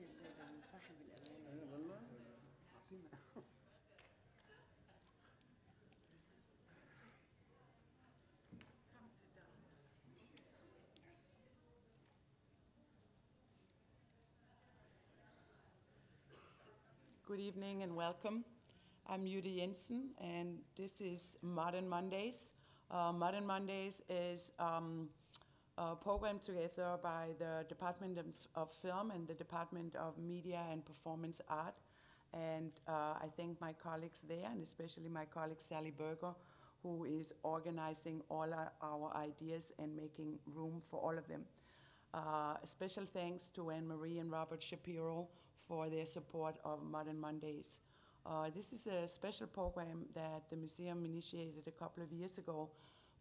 ده من صاحب الأمانة. ايوه والله عظيم. Good evening and welcome. I'm Jytte Jensen, and this is Modern Mondays. Modern Mondays is a program together by the Department of Film and the Department of Media and Performance Art. And I thank my colleagues there, and especially my colleague Sally Berger, who is organizing all our ideas and making room for all of them. Special thanks to Anne-Marie and Robert Shapiro for their support of Modern Mondays. This is a special program that the museum initiated a couple of years ago,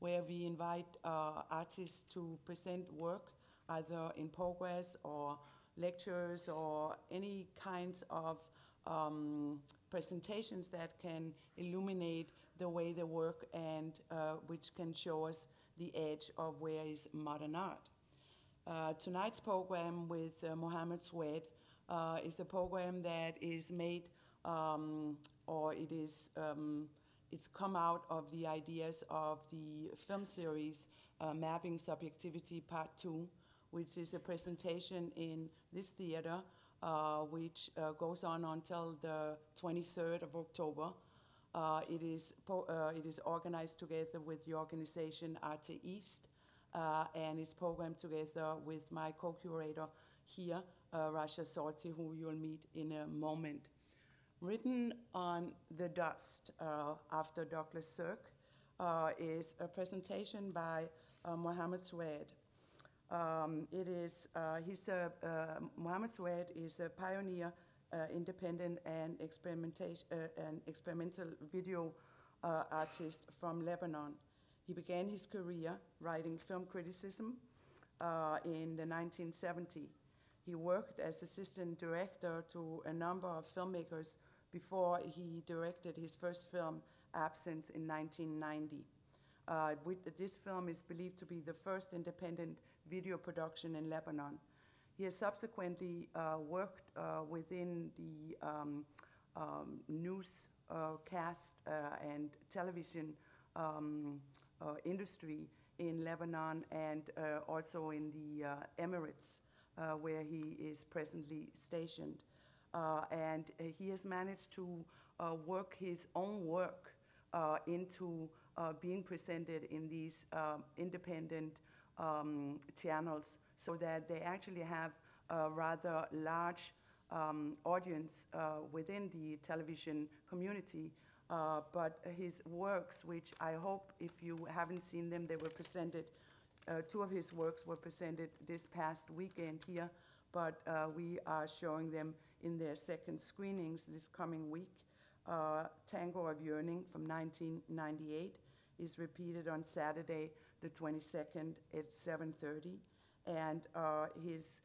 where we invite artists to present work either in progress or lectures or any kinds of presentations that can illuminate the way they work and which can show us the edge of where is modern art. Tonight's program with Mohamed Soueid is a program that is made, it's come out of the ideas of the film series Mapping Subjectivity Part 2, which is a presentation in this theater, which goes on until the 23rd of October. It is organized together with the organization ArteEast, and it's programmed together with my co-curator here, Rasha Salti, who you'll meet in a moment. Written on the Dust after Douglas Sirk is a presentation by Mohamed Soueid. Mohamed Soueid is a pioneer, independent and experimental video artist from Lebanon. He began his career writing film criticism in the 1970s. He worked as assistant director to a number of filmmakers before he directed his first film, Absence, in 1990. This film is believed to be the first independent video production in Lebanon. He has subsequently worked within the newscast and television industry in Lebanon and also in the Emirates, where he is presently stationed. And he has managed to work his own work into being presented in these independent channels, so that they actually have a rather large audience within the television community. But his works, which I hope if you haven't seen them, they were presented, two of his works were presented this past weekend here, but we are showing them in their second screenings this coming week. Tango of Yearning from 1998 is repeated on Saturday the 22nd at 7:30. And his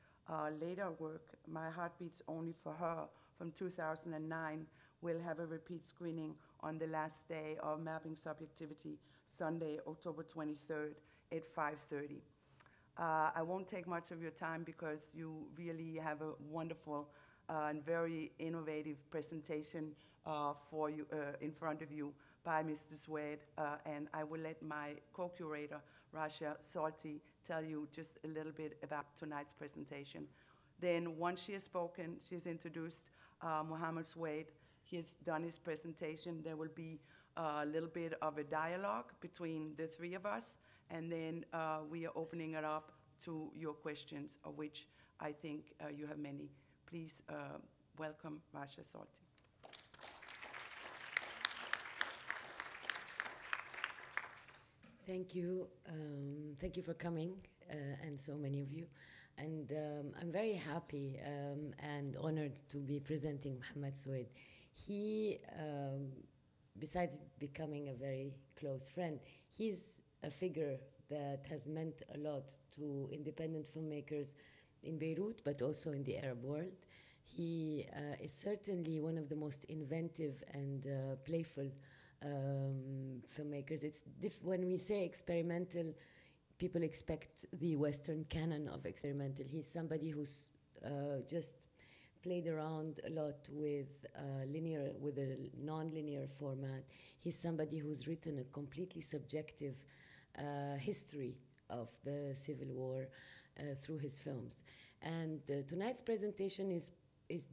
later work, My Heart Beats Only for Her, from 2009, will have a repeat screening on the last day of Mapping Subjectivity, Sunday, October 23rd at 5:30. I won't take much of your time because you really have a wonderful and very innovative presentation for you, in front of you by Mr. Soueid, and I will let my co-curator, Rasha Salti, tell you just a little bit about tonight's presentation. Then once she has spoken, she has introduced Mohamed Soueid. He has done his presentation. There will be a little bit of a dialogue between the three of us, and then we are opening it up to your questions, of which I think you have many. Please welcome Rasha Salti. Thank you. Thank you for coming, and so many of you. And I'm very happy and honored to be presenting Mohamed Soueid. He, besides becoming a very close friend, he's a figure that has meant a lot to independent filmmakers in Beirut, but also in the Arab world. He is certainly one of the most inventive and playful filmmakers. When we say experimental, people expect the Western canon of experimental. He's somebody who's just played around a lot with with a non-linear format. He's somebody who's written a completely subjective history of the Civil War through his films. And tonight's presentation is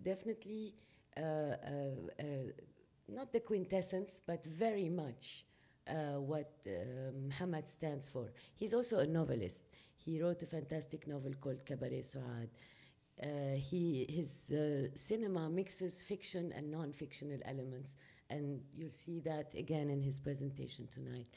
definitely not the quintessence, but very much what Mohamed stands for. He's also a novelist. He wrote a fantastic novel called Cabaret Soueid. His cinema mixes fiction and non-fictional elements, and you'll see that again in his presentation tonight.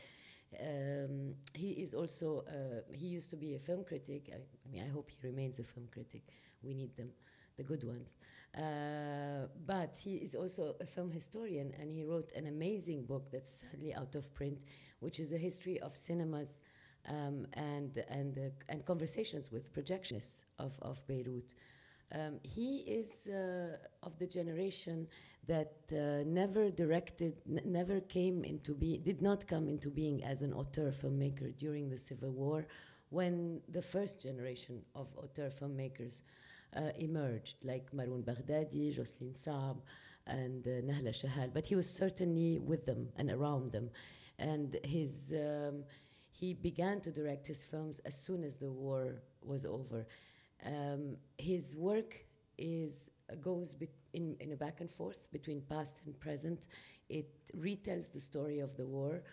He is also, he used to be a film critic. I mean, I hope he remains a film critic. We need them, the good ones. But he is also a film historian, and he wrote an amazing book that's sadly out of print, which is a history of cinemas and conversations with projectionists of Beirut. He is of the generation that never came into being, did not come into being as an auteur filmmaker during the Civil War, when the first generation of auteur filmmakers emerged, like Maroun Baghdadi, Jocelyn Saab, and Nahla Shahal. But he was certainly with them and around them. And he began to direct his films as soon as the war was over. His work goes in a back and forth between past and present. It retells the story of the war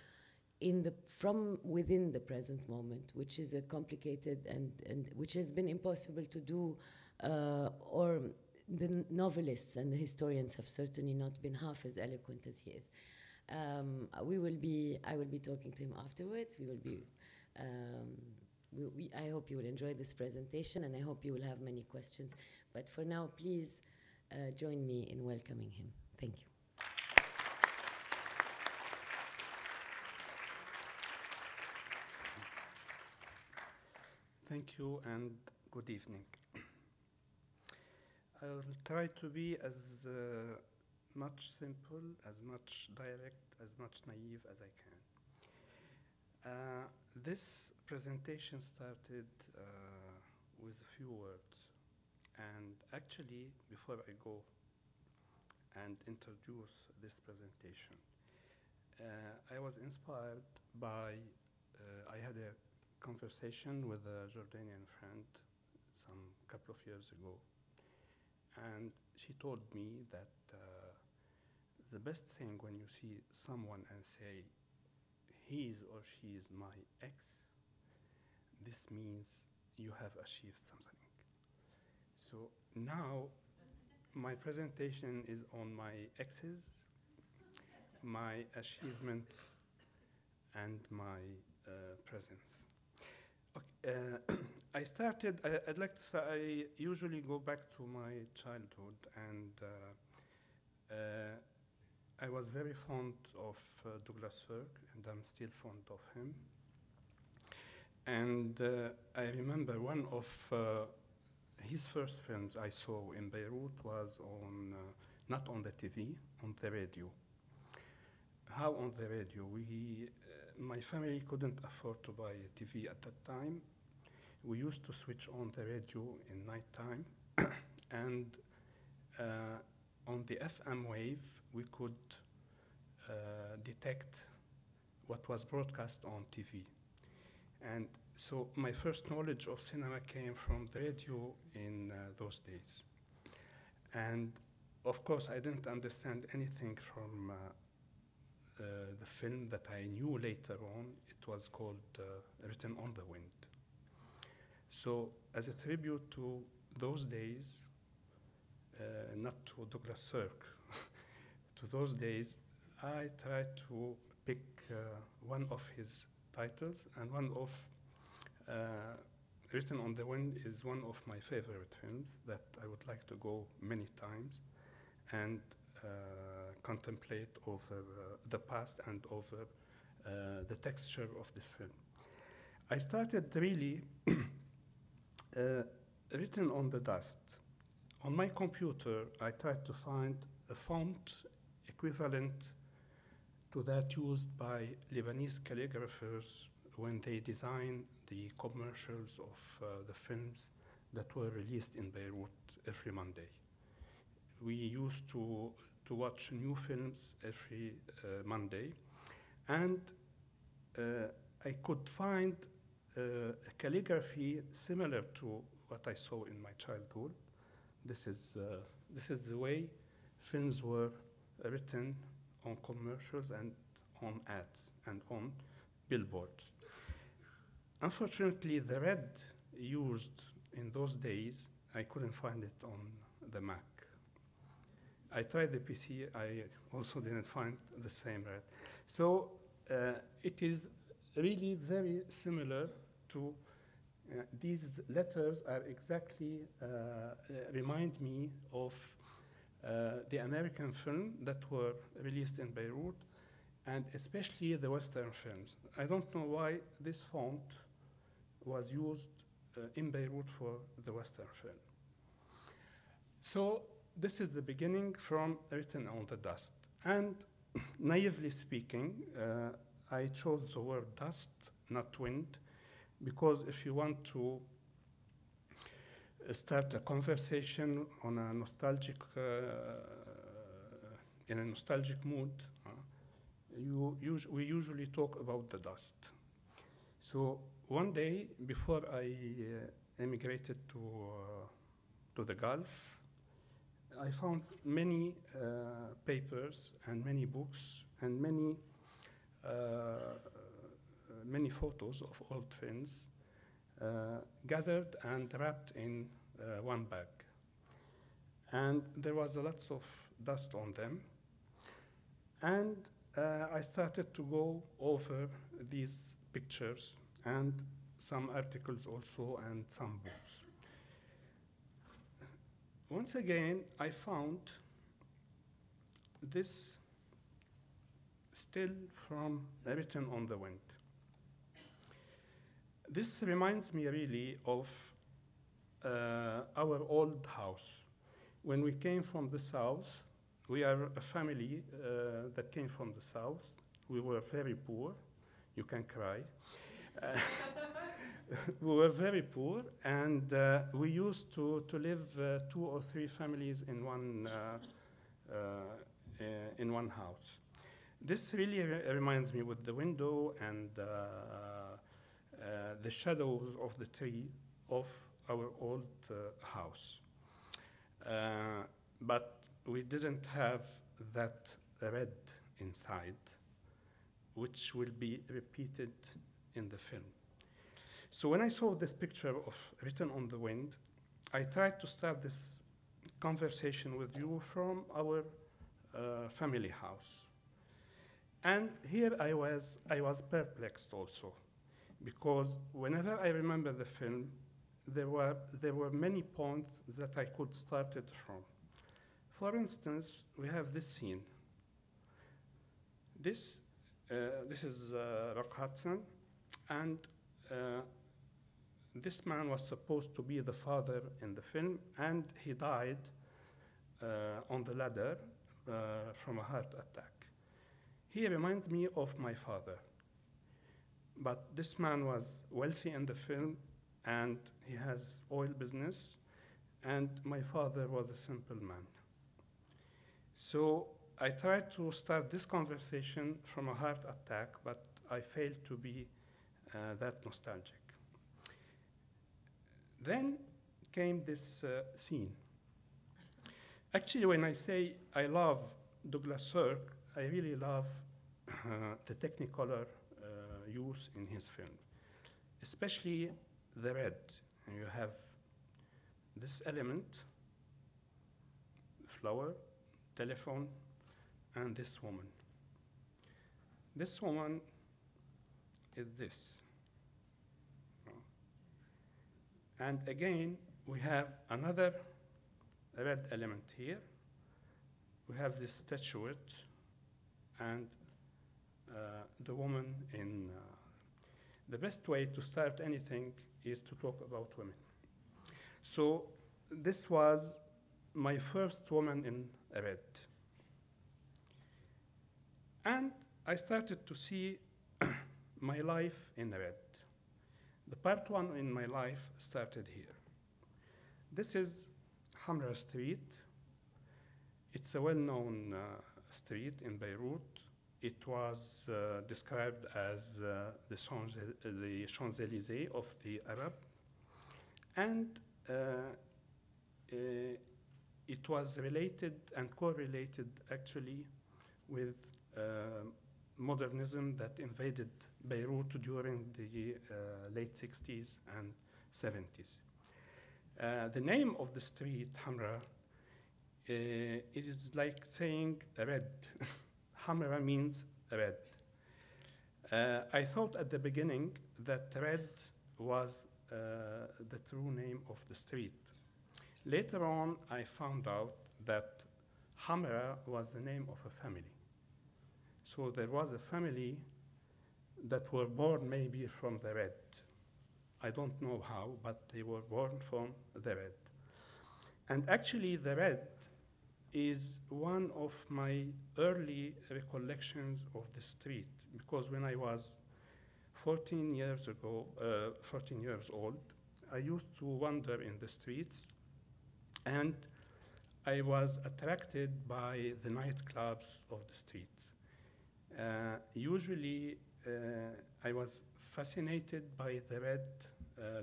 from within the present moment, which is a complicated and which has been impossible to do, or the novelists and the historians have certainly not been half as eloquent as he is. I will be talking to him afterwards. I hope you will enjoy this presentation, and I hope you will have many questions. But for now, please join me in welcoming him. Thank you. Thank you and good evening. I'll try to be as much simple, as much direct, as much naive as I can. This presentation started with a few words. And actually, before I go and introduce this presentation, I was inspired by, I had a conversation with a Jordanian friend some couple of years ago. And she told me that the best thing when you see someone and say, his or she is my ex, this means you have achieved something. So now my presentation is on my exes, my achievements, and my presence. Okay, I'd like to start, I usually go back to my childhood, and I was very fond of Douglas Sirk, and I'm still fond of him. And I remember one of his first films I saw in Beirut was on, not on the TV, on the radio. How on the radio? My family couldn't afford to buy a TV at that time. We used to switch on the radio in nighttime, and on the FM wave, we could detect what was broadcast on TV. And so my first knowledge of cinema came from the radio in those days. And of course, I didn't understand anything from the film that I knew later on. It was called Written on the Wind. So as a tribute to those days, not to Douglas Sirk, to those days, I tried to pick one of his titles, and one of Written on the Wind is one of my favorite films that I would like to go many times and contemplate over the past and over the texture of this film. I started really written on the dust. On my computer, I tried to find a font equivalent to that used by Lebanese calligraphers when they designed the commercials of the films that were released in Beirut every Monday. we used to watch new films every Monday, and I could find a calligraphy similar to what I saw in my childhood. This is the way films were written on commercials and on ads and on billboards. Unfortunately, the red used in those days, I couldn't find it on the Mac. I tried the PC, I also didn't find the same red. So it is really very similar to these letters are exactly remind me of the American film that were released in Beirut, and especially the Western films. I don't know why this font was used in Beirut for the Western film. So this is the beginning from Written on the Dust. And naively speaking, I chose the word dust, not wind, because if you want to start a conversation on a nostalgic, in a nostalgic mood, we usually talk about the dust. So one day before I emigrated to the Gulf, I found many papers and many books and many photos of old films gathered and wrapped in one bag. And there was lots of dust on them. And I started to go over these pictures and some articles also and some books. Once again, I found this still from Written on the Wind. This reminds me really of our old house. When we came from the south, we are a family that came from the south. We were very poor. You can cry. We were very poor, and we used to live 2 or 3 families in one house. This really reminds me with the window and the shadows of the tree of our old house. But we didn't have that red inside, which will be repeated in the film. So when I saw this picture of Written on the Wind, I tried to start this conversation with you from our family house. And here I was perplexed also, because whenever I remember the film, there were many points that I could start it from. For instance, we have this scene. This is Rock Hudson, and this man was supposed to be the father in the film, and he died on the ladder from a heart attack. He reminds me of my father. But this man was wealthy in the film, and he has oil business, and my father was a simple man. So I tried to start this conversation from a heart attack, but I failed to be that nostalgic. Then came this scene. Actually, when I say I love Douglas Sirk, I really love the Technicolor use in his film, especially the red. And you have this element, flower, telephone, and this woman. This woman is this. And again, we have another red element here. We have this statuette and the woman in... the best way to start anything is to talk about women. So this was my first woman in red. And I started to see my life in red. The part 1 in my life started here. This is Hamra Street, It's a well-known street in Beirut. It was described as the Champs-Élysées of the Arab. And it was related and correlated actually with modernism that invaded Beirut during the late 60s and 70s. The name of the street, Hamra, is like saying red. Hamra means red. I thought at the beginning that red was the true name of the street. Later on, I found out that Hamra was the name of a family. So there was a family that were born maybe from the red. I don't know how, but they were born from the red. And actually, the red is one of my early recollections of the street, because when I was 14 years old, I used to wander in the streets, and I was attracted by the nightclubs of the streets. Usually, I was fascinated by the red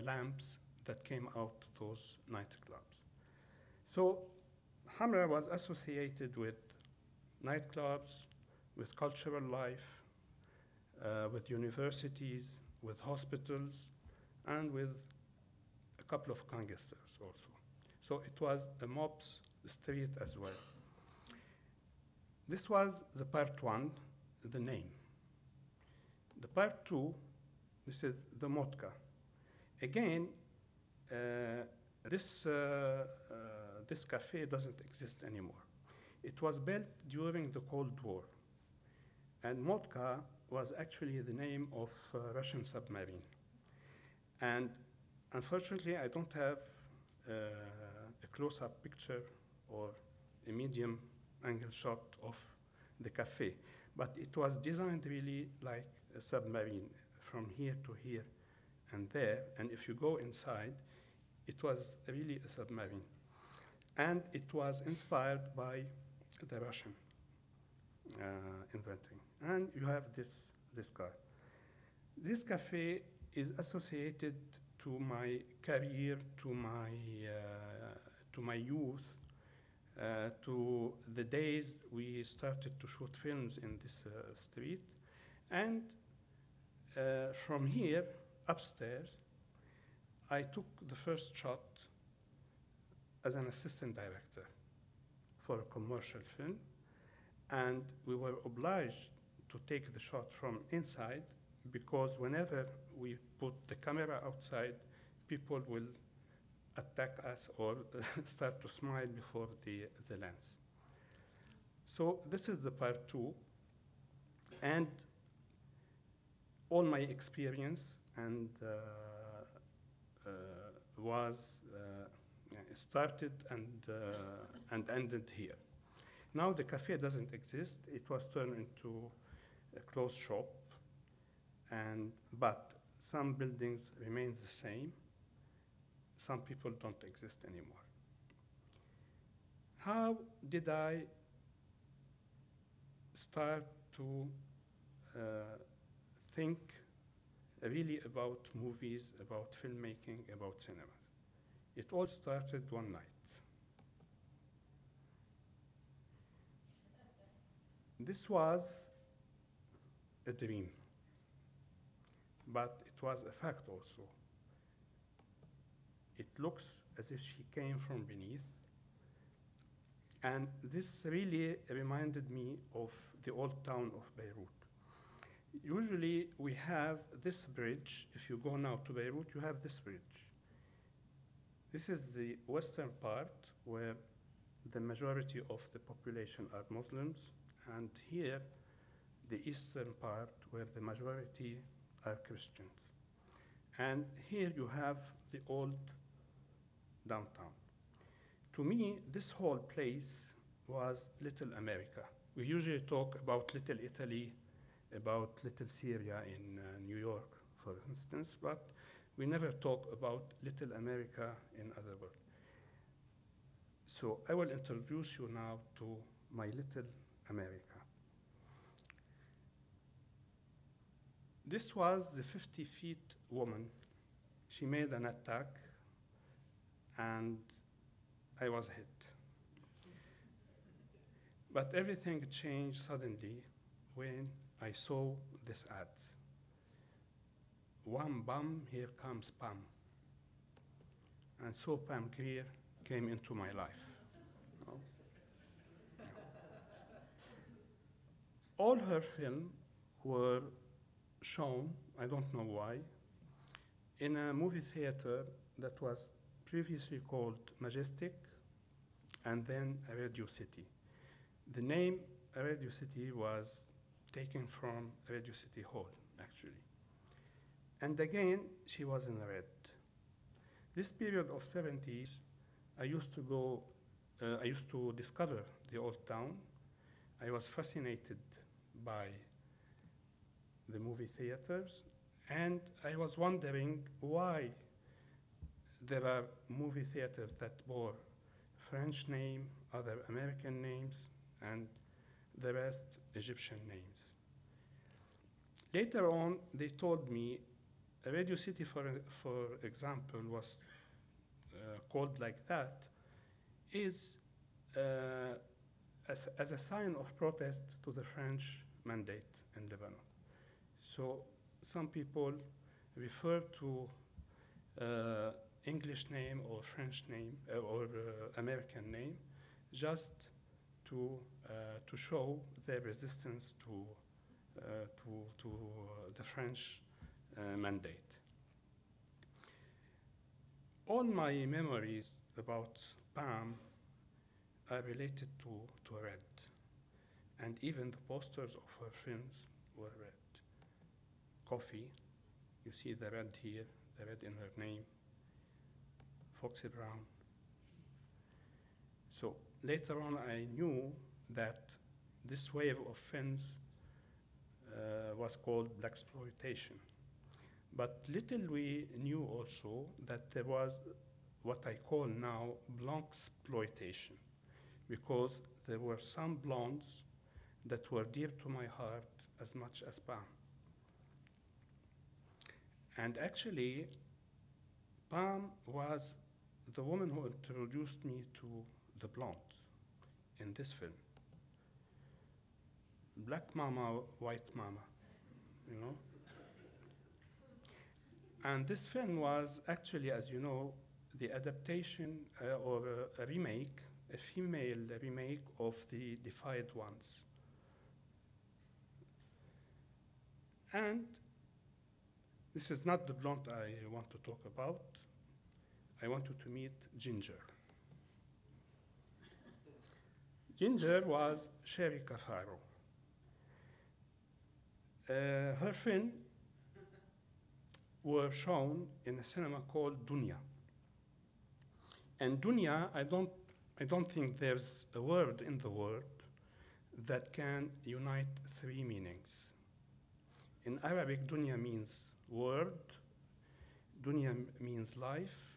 lamps that came out of those nightclubs. So Hamra was associated with nightclubs, with cultural life, with universities, with hospitals, and with a couple of gangsters also. So it was a mob's street as well. This was the part one, the name. The part two, this is the Motka. Again, this cafe doesn't exist anymore. It was built during the Cold War. And Motka was actually the name of a Russian submarine. And unfortunately, I don't have a close-up picture or a medium angle shot of the cafe. But it was designed really like a submarine, from here to here and there. And if you go inside, it was really a submarine. And it was inspired by the Russian inventing. And you have this car. This cafe is associated to my career, to my youth, to the days we started to shoot films in this street. And from here, upstairs, I took the first shot as an assistant director for a commercial film. And we were obliged to take the shot from inside, because whenever we put the camera outside, people will attack us or start to smile before the lens. So this is the part two. And all my experience and was started and ended here. Now the cafe doesn't exist. It was turned into a closed shop, but some buildings remain the same. Some people don't exist anymore. How did I start to think really about movies, about filmmaking, about cinema? It all started one night. This was a dream, but it was a fact also. It looks as if she came from beneath, and this really reminded me of the old town of Beirut. Usually we have this bridge. If you go now to Beirut, you have this bridge. This is the western part where the majority of the population are Muslims, and here the eastern part where the majority are Christians. And here you have the old downtown. To me, this whole place was Little America. We usually talk about Little Italy, about Little Syria in New York, for instance, but we never talk about Little America in other world. So I will introduce you now to my little America. This was the 50 feet woman. She made an attack, and I was hit. But everything changed suddenly when I saw this ad. One bum, here comes Pam. And so Pam Grier came into my life. Oh. All her films were shown, I don't know why, in a movie theater that was previously called Majestic and then Radio City. The name Radio City was taken from Radio City Hall, actually. And again, she was in red. This period of 70s, I used to discover the old town. I was fascinated by the movie theaters, and I was wondering why there are movie theaters that bore French name, other American names, and the rest Egyptian names. Later on, they told me Radio City, for example, was called like that, is as a sign of protest to the French mandate in Lebanon. So some people refer to English name or French name or American name just to show their resistance to the French mandate. All my memories about Pam are related to red, and even the posters of her films were red. Coffee, you see the red here, the red in her name, Foxy Brown. So later on, I knew that this wave of films was called blaxploitation. But little we knew also that there was what I call now blanksploitation, because there were some blondes that were dear to my heart as much as Pam. And actually, Pam was the woman who introduced me to the blondes in this film. Black mama, white mama, you know? And this film was actually, as you know, the adaptation or a remake, a female remake of The Defied Ones. And this is not the blonde I want to talk about. I want you to meet Ginger. Ginger was Sherry Cafaro. Her film were shown in a cinema called Dunya. And Dunya, I don't think there's a word in the world that can unite three meanings. In Arabic, Dunya means word, Dunya means life,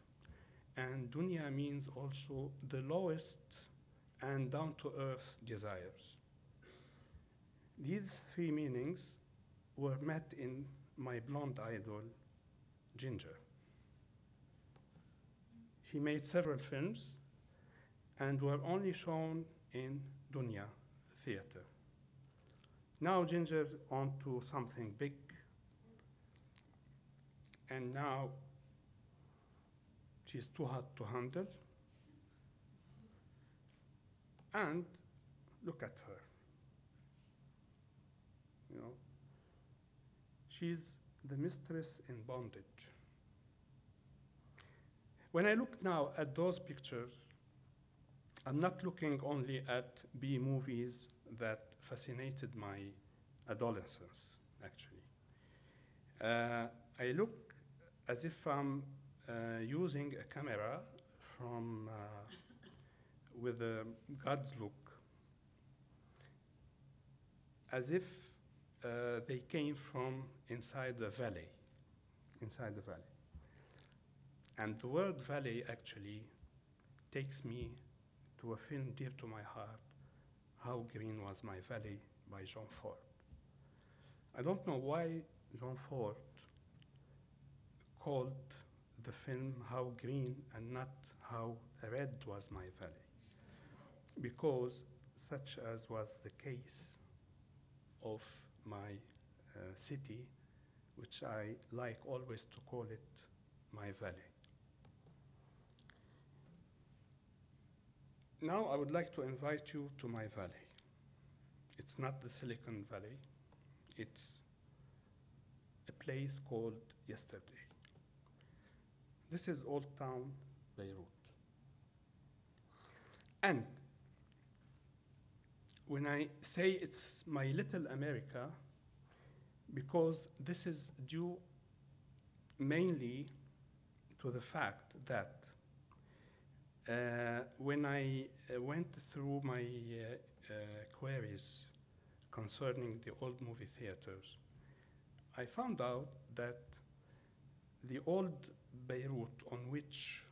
and Dunya means also the lowest and down-to-earth desires. These three meanings were met in my blonde idol, Ginger. She made several films and were only shown in Dunya theater. Now Ginger's on to something big, and now she's too hot to handle. And look at her. You know, she's the mistress in bondage. When I look now at those pictures, I'm not looking only at B movies that fascinated my adolescence, actually. I look as if I'm using a camera from with a God's look, as if they came from inside the valley, And the word valley actually takes me to a film dear to my heart, How Green Was My Valley by John Ford. I don't know why John Ford called the film How Green and not How Red Was My Valley, because such as was the case of my city, which I like always to call it my valley. Now I would like to invite you to my valley. It's not the Silicon Valley. It's a place called Yesterday. This is Old Town Beirut. And when I say it's my little America, because this is due mainly to the fact that when I went through my queries concerning the old movie theaters, I found out that the old Beirut on which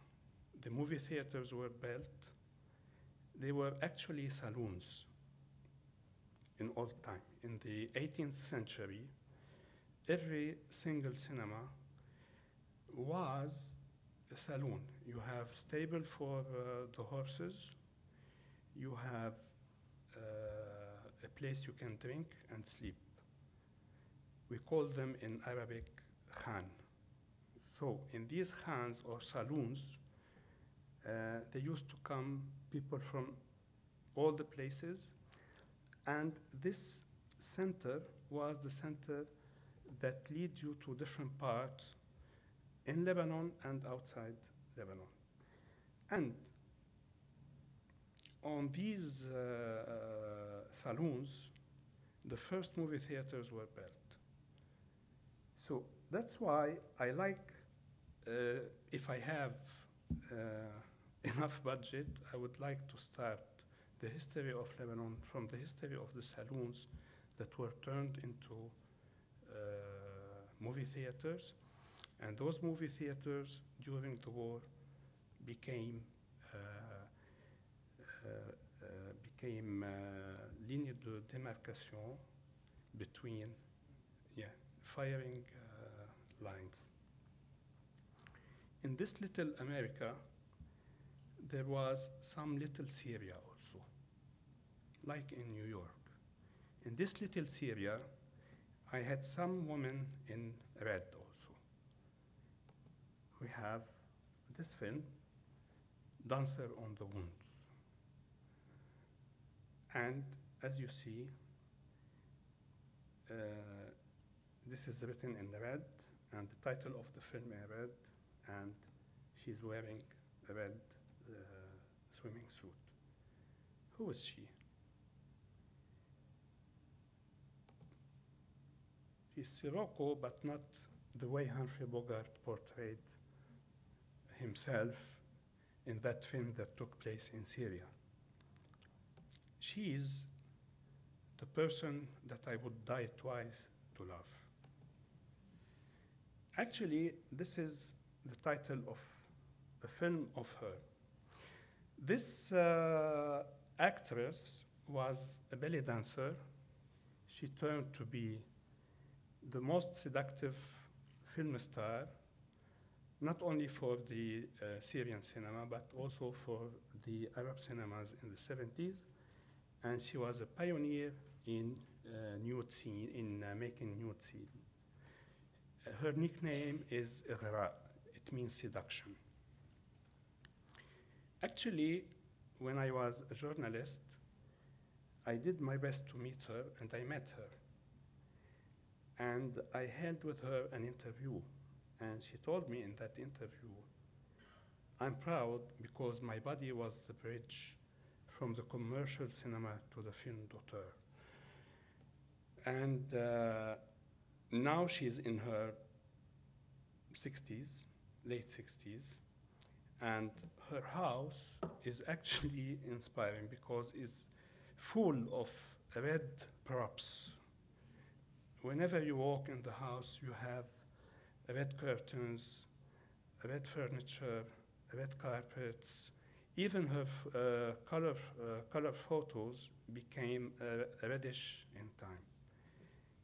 the movie theaters were built, they were actually saloons in old time. In the 18th century, every single cinema was a saloon. You have stable for the horses, you have a place you can drink and sleep. We call them in Arabic khan. So in these khans or saloons, they used to come people from all the places, and this center was the center that leads you to different parts in Lebanon and outside Lebanon. And on these saloons, the first movie theaters were built. So that's why I like, if I have enough budget, I would like to start the history of Lebanon from the history of the saloons that were turned into movie theaters. And those movie theaters during the war became ligne de démarcation between firing lines. In this little America, there was some little Syria also, like in New York. In this little Syria, I had some women in red also. We have this film, Dancer on the Wounds. And as you see, this is written in red, and the title of the film in red, and she's wearing a red swimming suit. Who is she? She's Sirocco, but not the way Humphrey Bogart portrayed himself in that film that took place in Syria. She's the person that I would die twice to love. Actually, this is the title of a film of her. This actress was a belly dancer. She turned to be the most seductive film star, not only for the Syrian cinema, but also for the Arab cinemas in the 70s. And she was a pioneer in nude scene, in making nude scenes. Her nickname is Ighra. It means seduction. Actually, when I was a journalist, I did my best to meet her, and I met her. And I held with her an interview, and she told me in that interview, I'm proud because my body was the bridge from the commercial cinema to the film d'auteur. And now she's in her 60s, late 60s, and her house is actually inspiring because it's full of red props. Whenever you walk in the house, you have red curtains, red furniture, red carpets. Even her color photos became reddish in time.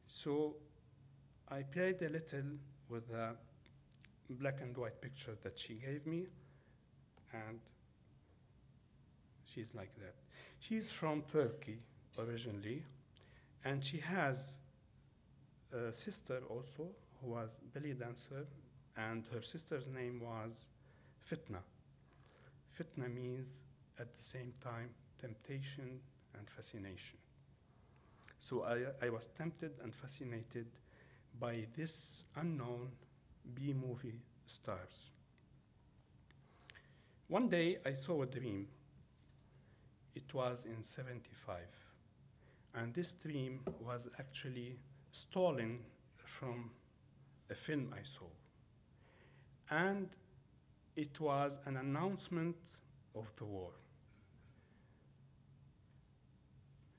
So I played a little with the black and white picture that she gave me, and she's like that. She's from Turkey originally, and she has a sister also who was belly dancer, and her sister's name was Fitna. Fitna means at the same time temptation and fascination. So I was tempted and fascinated by this unknown B-movie stars. One day I saw a dream. It was in 75. And this dream was actually stolen from a film I saw. And it was an announcement of the war.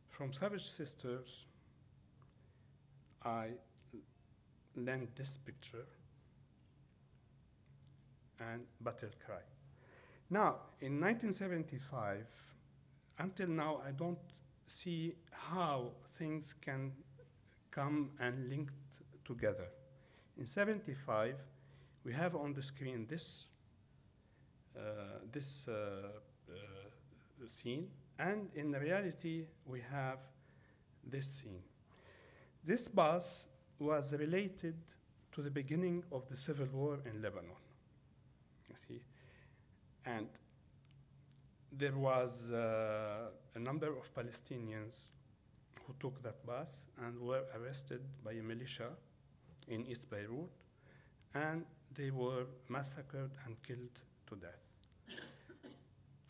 From Savage Sisters, I lent this picture and Battle Cry. Now, in 1975, until now, I don't see how things can come and linked together. In 75, we have on the screen this scene, and in reality, we have this scene. This bus was related to the beginning of the civil war in Lebanon. You see, and there was a number of Palestinians who took that bus and were arrested by a militia in East Beirut, and they were massacred and killed to death.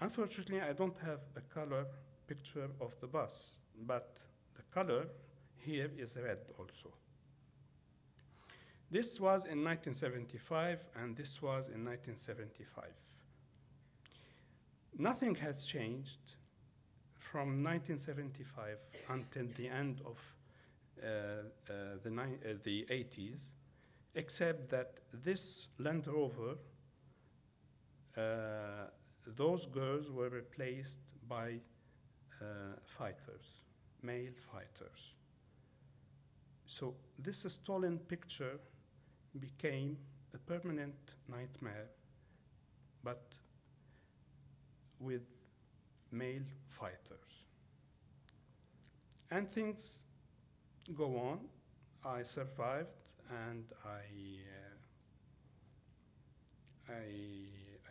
Unfortunately, I don't have a color picture of the bus, but the color here is red also. This was in 1975, and this was in 1975. Nothing has changed from 1975 until the end of the 80s, except that this Land Rover, those girls were replaced by fighters, male fighters. So this stolen picture became a permanent nightmare, but with male fighters. And things go on. I survived, and I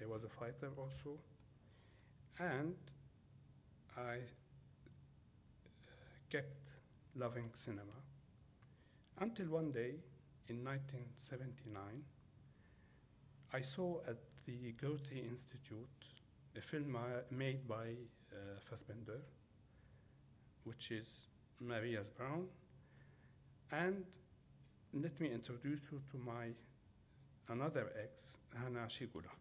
was a fighter also, and I kept loving cinema until one day in 1979 I saw at the Goethe Institute a film made by Fassbender, which is Maria's Brown. And let me introduce you to my another ex, Hana Shigula.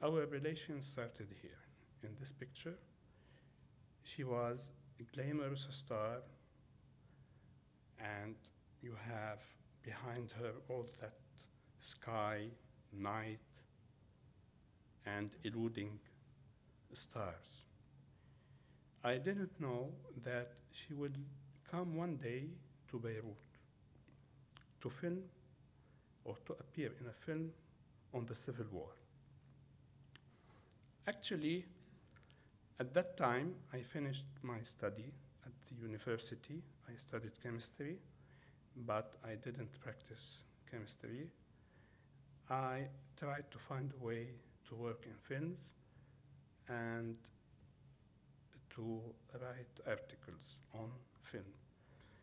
Our relation started here, in this picture. She was a glamorous star, and you have behind her all that sky, night, and eluding stars. I didn't know that she would come one day to Beirut to film or to appear in a film on the Civil War. Actually, at that time, I finished my study at the university. I studied chemistry, but I didn't practice chemistry. I tried to find a way to work in films and to write articles on film.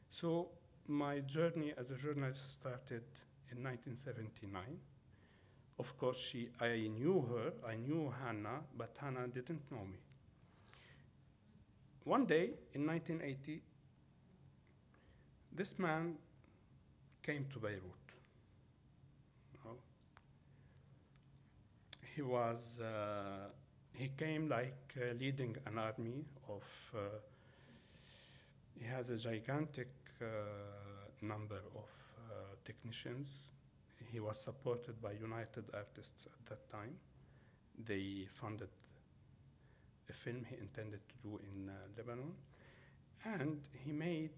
So my journey as a journalist started in 1979. Of course, I knew her, I knew Hannah, but Hannah didn't know me. One day in 1980, this man came to Beirut. He came like leading an army of, he has a gigantic number of technicians. He was supported by United Artists at that time. they funded a film he intended to do in Lebanon. And he made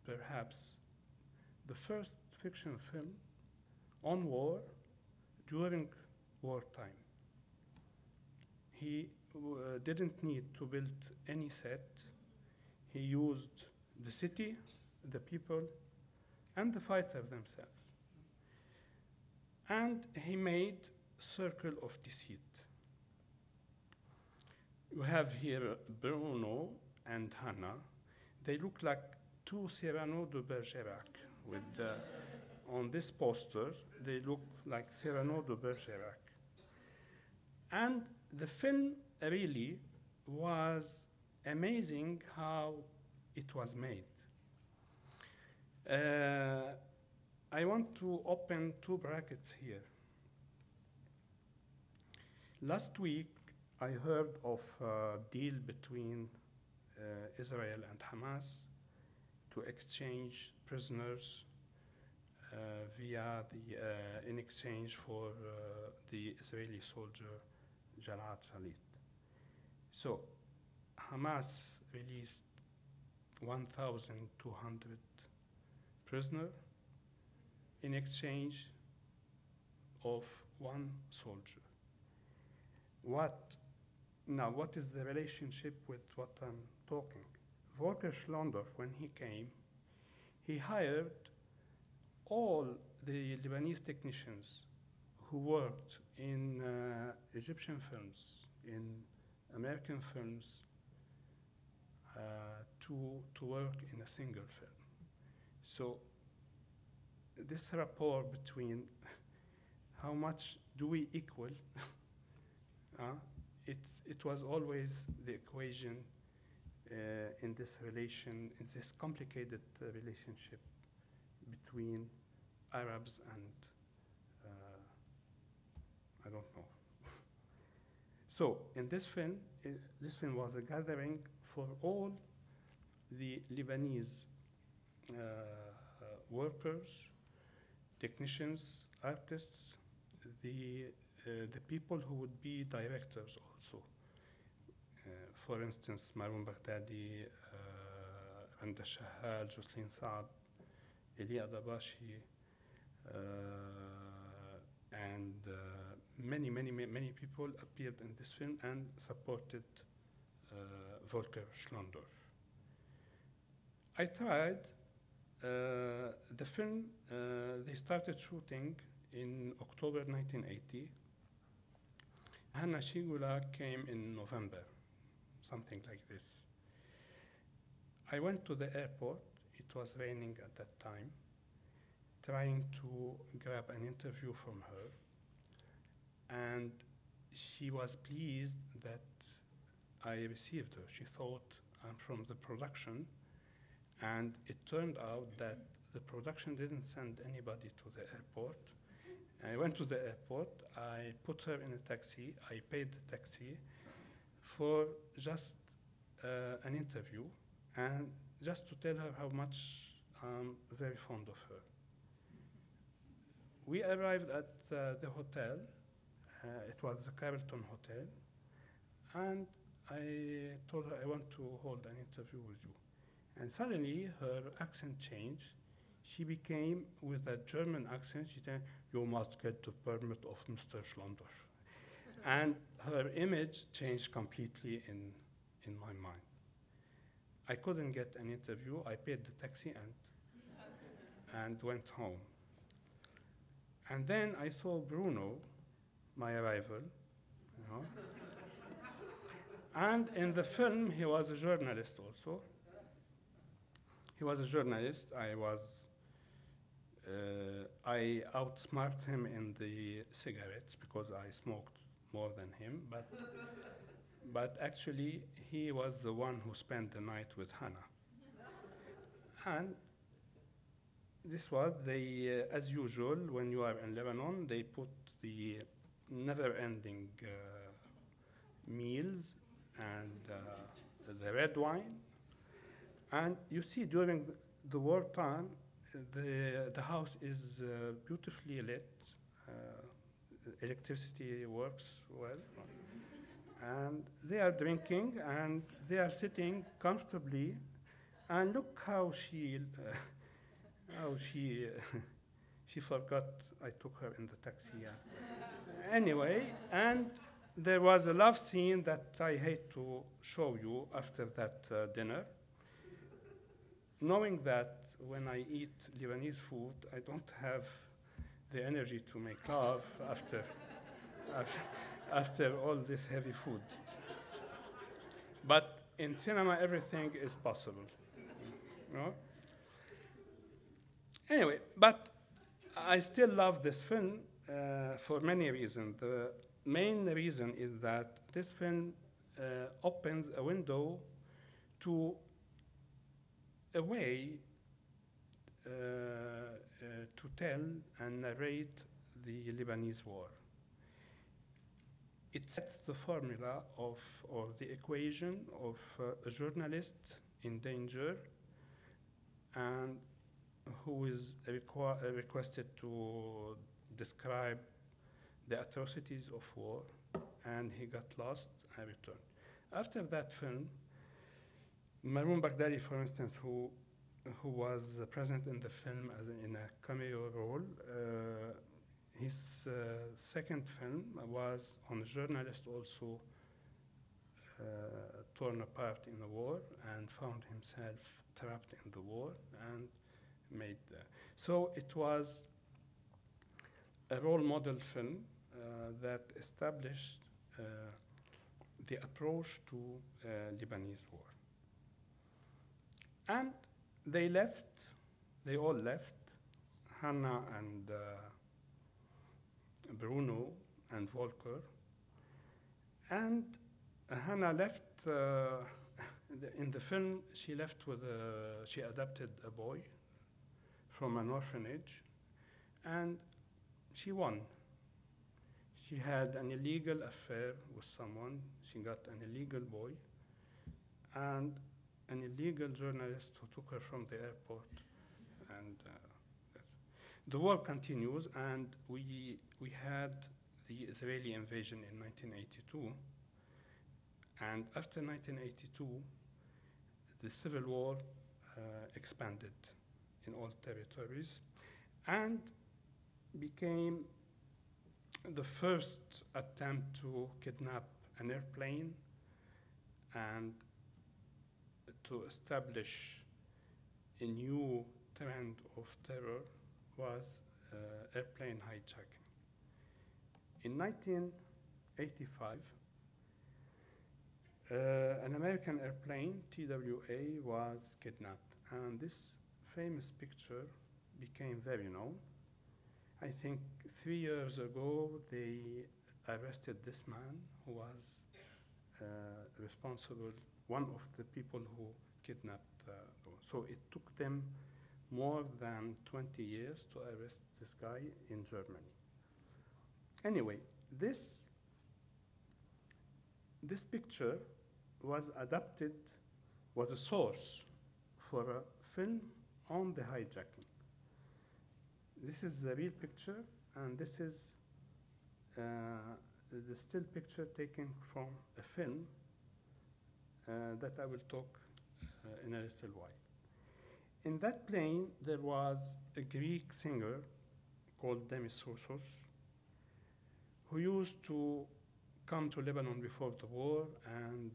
perhaps the first fiction film on war during wartime. He didn't need to build any set. He used the city, the people, and the fighters themselves. And he made Circle of Deceit. You have here Bruno and Hannah. They look like two Cyrano de Bergerac. With on this poster, they look like Cyrano de Bergerac. And the film really was amazing how it was made. I want to open two brackets here. Last week, I heard of a deal between Israel and Hamas to exchange prisoners via in exchange for the Israeli soldier Gilad Shalit. So Hamas released 1,200 prisoners in exchange of one soldier. What is the relationship with what I'm talking? Volker Schlondorf, when he came, he hired all the Lebanese technicians who worked in Egyptian films, in American films, to work in a single film. So this rapport between how much do we equal, it was always the equation in this relation, in this complicated relationship between Arabs and I don't know. So in this film was a gathering for all the Lebanese workers, technicians, artists, the people who would be directors also. For instance, Maroon Baghdadi, Randa Shahal, Jocelyn Saab, Eli Adabashi, and many people appeared in this film and supported Volker Schlondorf. I tried the film, they started shooting in October 1980. Hannah Shigula came in November, something like this. I went to the airport, it was raining at that time, trying to grab an interview from her, and she was pleased that I received her. She thought I'm from the production, and it turned out that the production didn't send anybody to the airport. I went to the airport, I put her in a taxi, I paid the taxi for just an interview and just to tell her how much I'm very fond of her. We arrived at the hotel, it was the Carlton Hotel, and I told her I want to hold an interview with you. And suddenly her accent changed. She became, with a German accent, she said, "You must get the permit of Mr. Schlondorf." And her image changed completely in my mind. I couldn't get an interview. I paid the taxi and went home. And then I saw Bruno, my rival, you know. And in the film, he was a journalist also. He was a journalist. I outsmarted him in the cigarettes because I smoked more than him, but actually he was the one who spent the night with Hannah. And this was, as usual, when you are in Lebanon, they put the never-ending meals and the red wine. And you see, during the wartime, the house is beautifully lit. electricity works well. And they are drinking, and they are sitting comfortably. And look how she, she forgot I took her in the taxi. Anyway, and there was a love scene that I hate to show you after that dinner. Knowing that when I eat Lebanese food, I don't have the energy to make love after all this heavy food. But in cinema, everything is possible. No? Anyway, but I still love this film for many reasons. The main reason is that this film opens a window to a way to tell and narrate the Lebanese war. It sets the formula of, or the equation of a journalist in danger and who is requested to describe the atrocities of war, and he got lost and returned. After that film, Maroon Baghdadi, for instance, who was present in the film as in a cameo role, his second film was on a journalist also torn apart in the war and found himself trapped in the war and made so it was a role model film that established the approach to Lebanese war. And they all left, Hannah and Bruno and Volker. And Hannah left, in the film, she left with she adopted a boy from an orphanage, and she won. She had an illegal affair with someone, she got an illegal boy, and an illegal journalist who took her from the airport. And the war continues, and we had the Israeli invasion in 1982. And after 1982, the civil war expanded in all territories and became the first attempt to kidnap an airplane and to establish a new trend of terror was airplane hijacking. In 1985, an American airplane, TWA, was kidnapped, and this famous picture became very known. I think 3 years ago, they arrested this man who was responsible, one of the people who kidnapped. So it took them more than 20 years to arrest this guy in Germany. Anyway, this picture was adapted, was a source for a film on the hijacking. This is the real picture, and this is the still picture taken from a film that I will talk in a little while. In that plane, there was a Greek singer called Demis Roussos, who used to come to Lebanon before the war and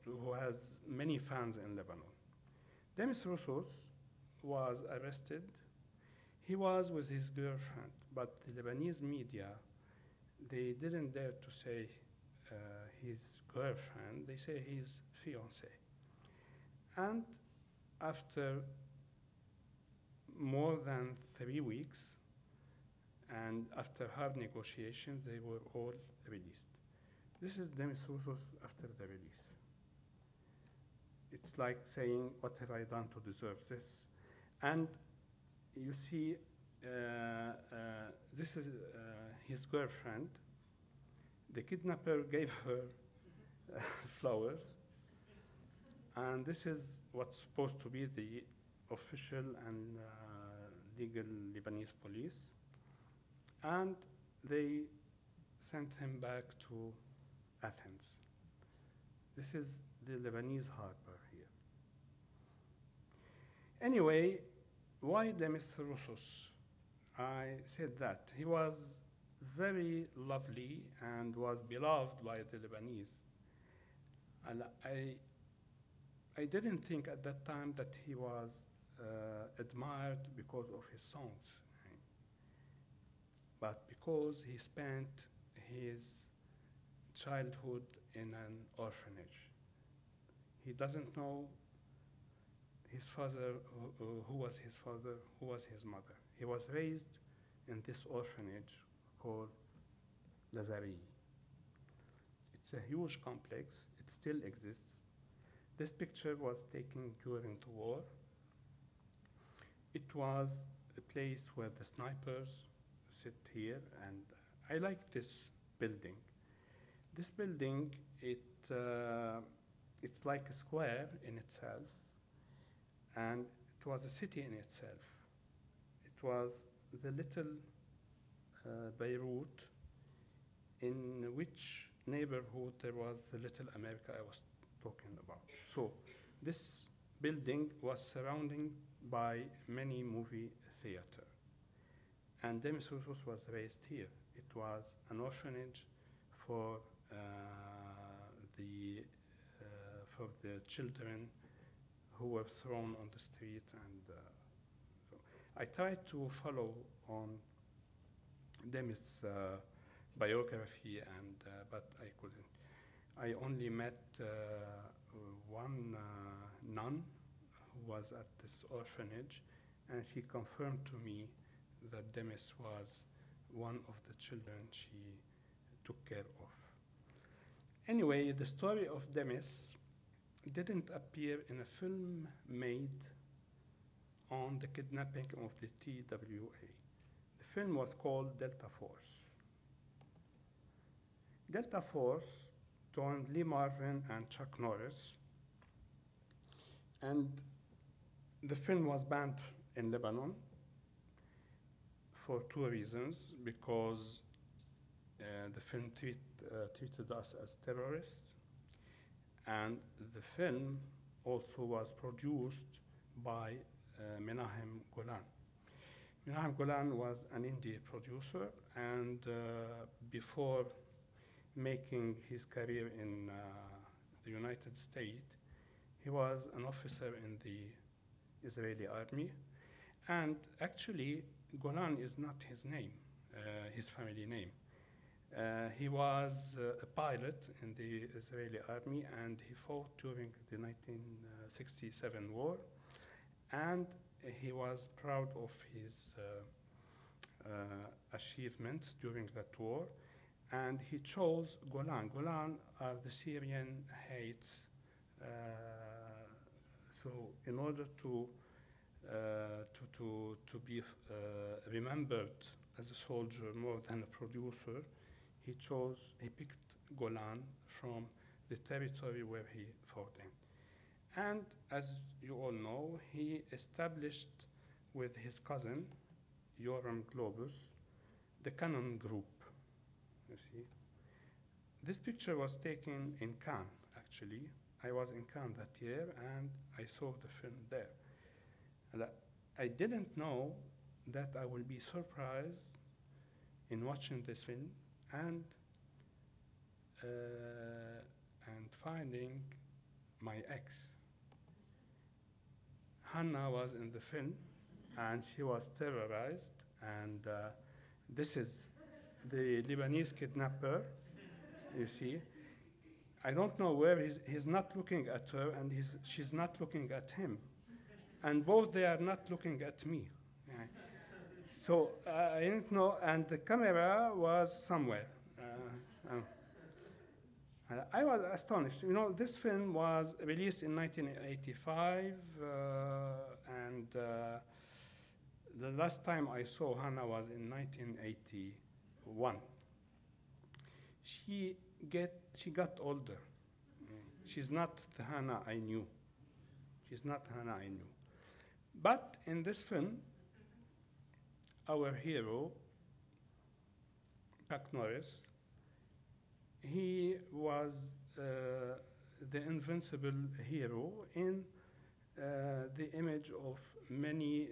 who has many fans in Lebanon. Demis Roussos was arrested. He was with his girlfriend, but the Lebanese media, they didn't dare to say his girlfriend, they say his fiancée. And after more than 3 weeks, and after hard negotiations, they were all released. This is Demis Roussos after the release. It's like saying, what have I done to deserve this? And you see, this is his girlfriend. The kidnapper gave her flowers. And this is what's supposed to be the official and legal Lebanese police, and they sent him back to Athens. This is the Lebanese harbor here. Anyway, why Demis Roussos? I said that. He was very lovely and was beloved by the Lebanese. And I didn't think at that time that he was admired because of his songs, but because he spent his childhood in an orphanage. He doesn't know his father, who was his father, who was his mother. He was raised in this orphanage called Lazari. It's a huge complex. It still exists. This picture was taken during the war. It was a place where the snipers sit here, and I like this building. This building, it's like a square in itself, and it was a city in itself. It was the little Beirut, in which neighborhood there was the little America I was talking about. So this building was surrounded by many movie theater. And Demis Roussos was raised here. It was an orphanage for the children who were thrown on the street, and so I tried to follow on Demis' biography, and but I couldn't. I only met one nun who was at this orphanage, and she confirmed to me that Demis was one of the children she took care of. Anyway, the story of Demis didn't appear in a film made on the kidnapping of the TWA. The film was called Delta Force. Delta Force joined Lee Marvin and Chuck Norris, and the film was banned in Lebanon for two reasons: because the film treated us as terrorists, and the film also was produced by Menahem Golan. Menahem Golan was an indie producer, and before making his career in the United States, he was an officer in the Israeli army. And actually, Golan is not his name, his family name. He was a pilot in the Israeli army, and he fought during the 1967 war. And he was proud of his achievements during that war. And he chose Golan. Golan are the Syrian heights. So in order to be remembered as a soldier more than a producer, he picked Golan from the territory where he fought in. And as you all know, he established with his cousin, Yoram Globus, the Cannon Group. You see, this picture was taken in Cannes, actually. I was in Cannes that year, and I saw the film there. And I didn't know that I will be surprised in watching this film and finding my ex. Hannah was in the film, and she was terrorized, and this is the Lebanese kidnapper, you see. I don't know where he's not looking at her, and she's not looking at him. And both they are not looking at me. Yeah. So I didn't know, and the camera was somewhere. I was astonished. You know, this film was released in 1985, and the last time I saw Hannah was in 1981. She got older. She's not the Hannah I knew. She's not Hannah I knew. But in this film, our hero, Chuck Norris, he was the invincible hero in the image of many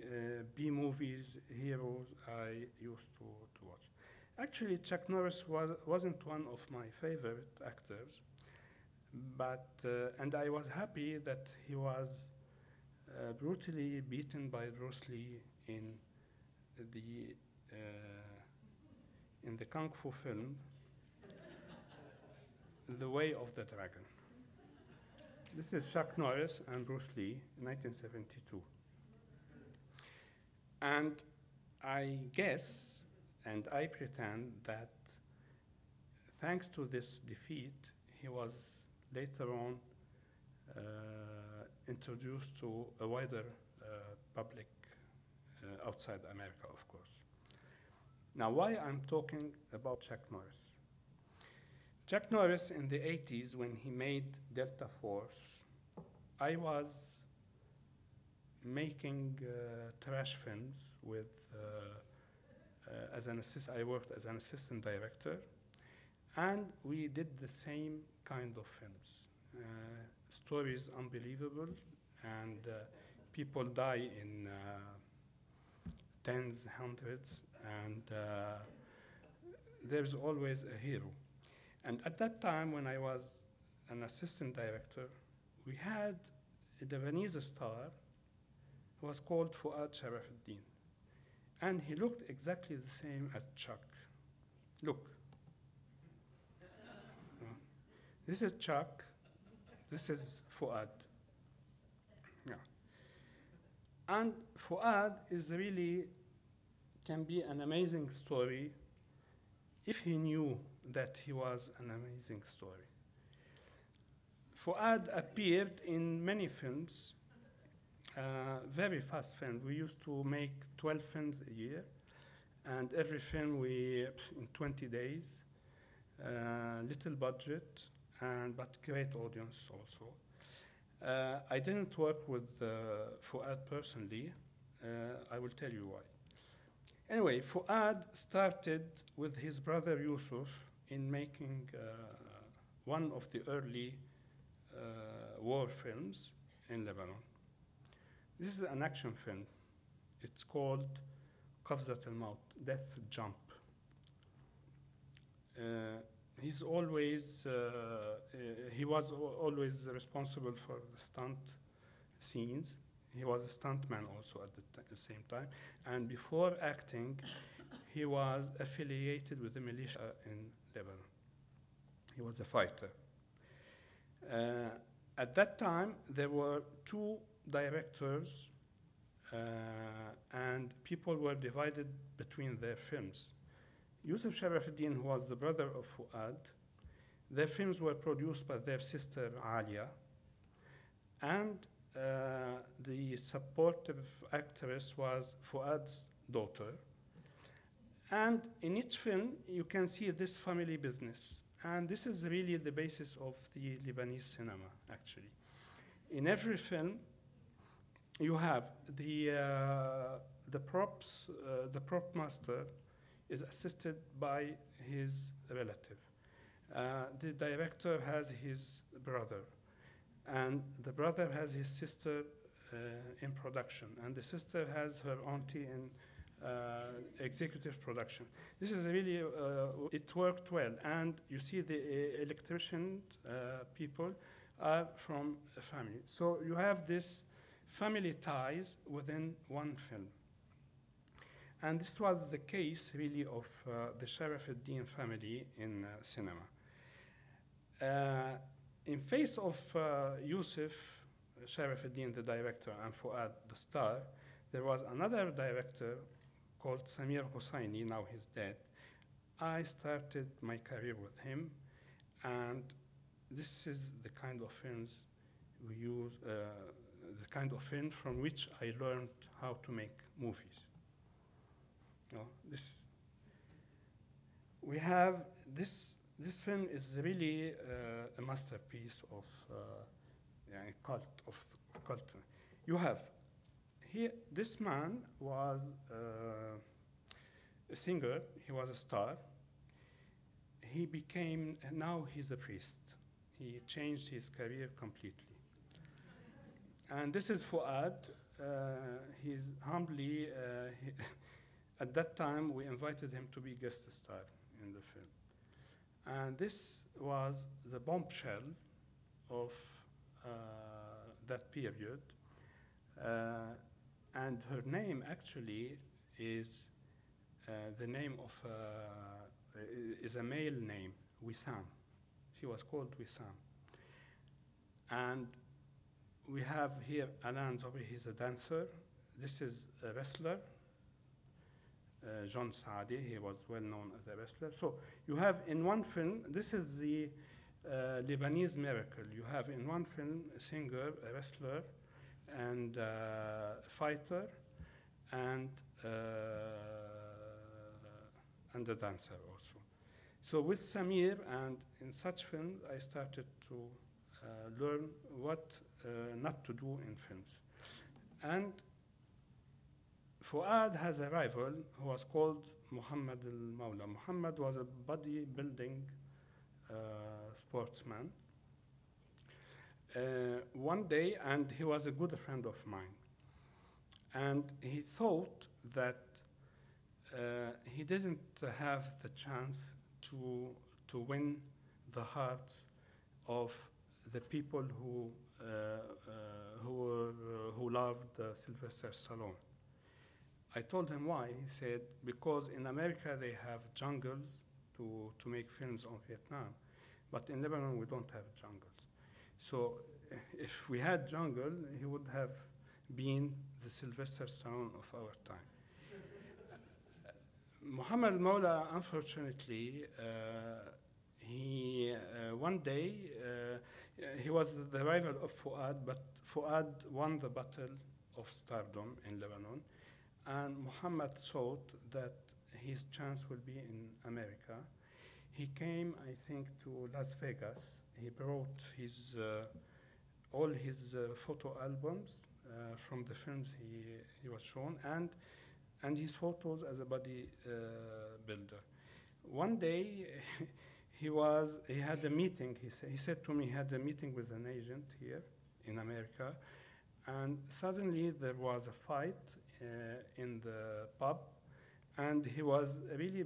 B-movies heroes I used to watch. Actually, Chuck Norris wasn't one of my favorite actors, but and I was happy that he was brutally beaten by Bruce Lee the in the kung fu film The Way of the Dragon. This is Chuck Norris and Bruce Lee in 1972. And I guess, and I pretend that thanks to this defeat, he was later on introduced to a wider public outside America, of course. Now, why I'm talking about Chuck Norris? Chuck Norris in the 80s, when he made Delta Force, I was making trash films with, I worked as an assistant director, and we did the same kind of films. Stories unbelievable, and people die in tens, hundreds, and there's always a hero. And at that time, when I was an assistant director, we had a Lebanese star who was called Fouad Sharafuddin. And he looked exactly the same as Chuck. Look. This is Chuck. This is Fouad. Yeah. And Fouad is really, can be an amazing story if he knew that he was an amazing story. Fouad appeared in many films, very fast films. We used to make 12 films a year, and every film in 20 days, little budget, but great audience also. I didn't work with Fouad personally. I will tell you why. Anyway, Fouad started with his brother Yusuf in making one of the early war films in Lebanon. This is an action film. It's called Qafzat al-Maut, Death Jump. He was always responsible for the stunt scenes. He was a stuntman also at the same time. And before acting, he was affiliated with the militia in Lebanon. He was a fighter. At that time, there were two directors, and people were divided between their films. Yusuf Sharafuddin, who was the brother of Fouad, their films were produced by their sister Alia, and the supportive actress was Fouad's daughter. And in each film, you can see this family business. And this is really the basis of the Lebanese cinema, actually. In every film, you have the props, the prop master is assisted by his relative. The director has his brother, and the brother has his sister in production, and the sister has her auntie in executive production. This is really, it worked well, and you see the electrician people are from a family. So you have this family ties within one film. And this was the case, really, of the Sharafuddin family in cinema. In face of Yusuf Sharafuddin, the director, and Fouad, the star, there was another director called Samir Hosseini, now he's dead. I started my career with him, and this is the kind of films we use, the kind of film from which I learned how to make movies. We have this film is really a masterpiece of cult. You have here, this man was a singer, he was a star. He became, now he's a priest. He changed his career completely. And this is Fuad. He's humbly, at that time, we invited him to be guest star in the film. And this was the bombshell of that period. And her name actually is the name of, is a male name, Wissam. She was called Wissam. And we have here Alan Zobi, he's a dancer. This is a wrestler, John Saadi, he was well known as a wrestler. So you have in one film, this is the Lebanese miracle. You have in one film a singer, a wrestler, and a fighter, and a dancer also. So with Samir and in such films, I started to learn what not to do in films. And Fuad has a rival who was called Mohamed al-Mawla. Mohamed was a bodybuilding sportsman. One day, and he was a good friend of mine, and he thought that he didn't have the chance to win the hearts of the people who loved Sylvester Stallone. I told him why. He said, because in America they have jungles to make films on Vietnam, but in Lebanon we don't have jungles. So if we had jungle, he would have been the Sylvester Stallone of our time. Mohamed al-Mawla, unfortunately, he one day, he was the rival of Fuad, but Fuad won the battle of stardom in Lebanon, and Mohamed thought that his chance will be in America. He came, I think, to Las Vegas. He brought his all his photo albums from the films he was shown, and his photos as a body builder. One day, he had a meeting. He said to me he had a meeting with an agent here in America, and suddenly there was a fight in the pub, and he was really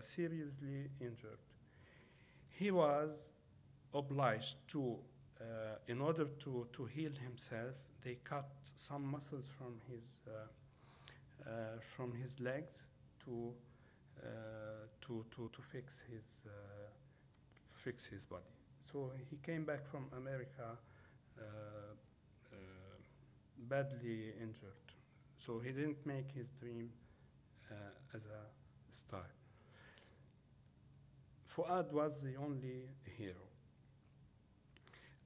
seriously injured. He was obliged to, in order to heal himself, they cut some muscles from his legs to fix his body. So he came back from America badly injured. So he didn't make his dream as a star. Fuad was the only hero.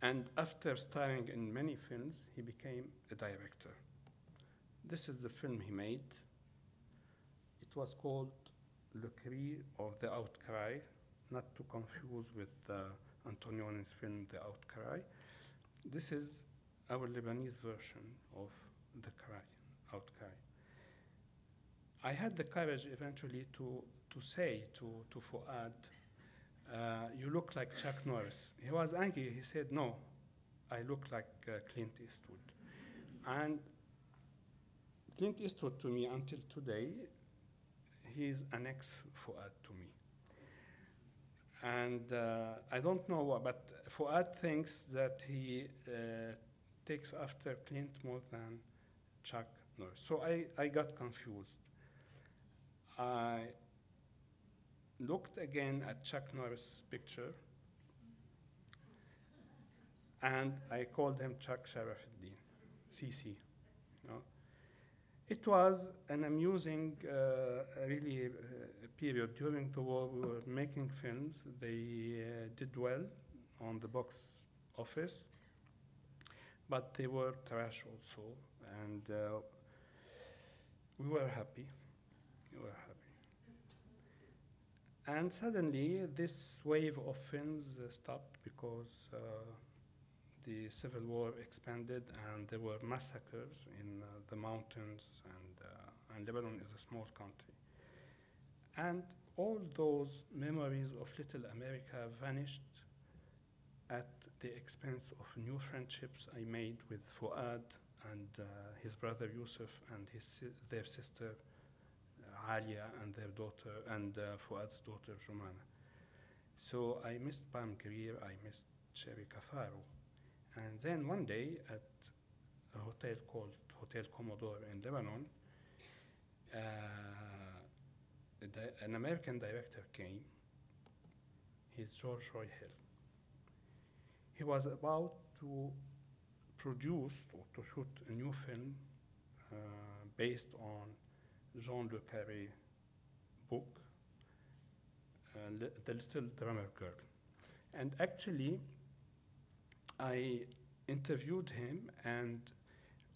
And after starring in many films, he became a director. This is the film he made. It was called Le Cri, or The Outcry, not to confuse with Antonioni's film, The Outcry. This is our Lebanese version of The Cry, Outcry. I had the courage eventually to say to Fuad, you look like Chuck Norris. He was angry. He said, no, I look like Clint Eastwood. And Clint Eastwood to me until today, he's an ex-Fuad to me. And I don't know what, but Fuad thinks that he takes after Clint more than Chuck Norris. So I got confused. I looked again at Chuck Norris' picture, and I called him Chuck Sharafuddin, CC. You know? It was an amusing, really, period. During the war, we were making films. They did well on the box office, but they were trash also, and we were happy. We were happy. And suddenly, this wave of films stopped because the civil war expanded, and there were massacres in the mountains, and Lebanon is a small country. And all those memories of Little America vanished at the expense of new friendships I made with Fuad and his brother Yusuf and their sister Alia and their daughter and Fuad's daughter Jumana. So I missed Pam Greer, I missed Sherry Kafaro. And then one day at a hotel called Hotel Commodore in Lebanon, an American director came. He's George Roy Hill. He was about to produce or to shoot a new film based on Jean Le Carré book, The Little Drummer Girl. And actually, I interviewed him and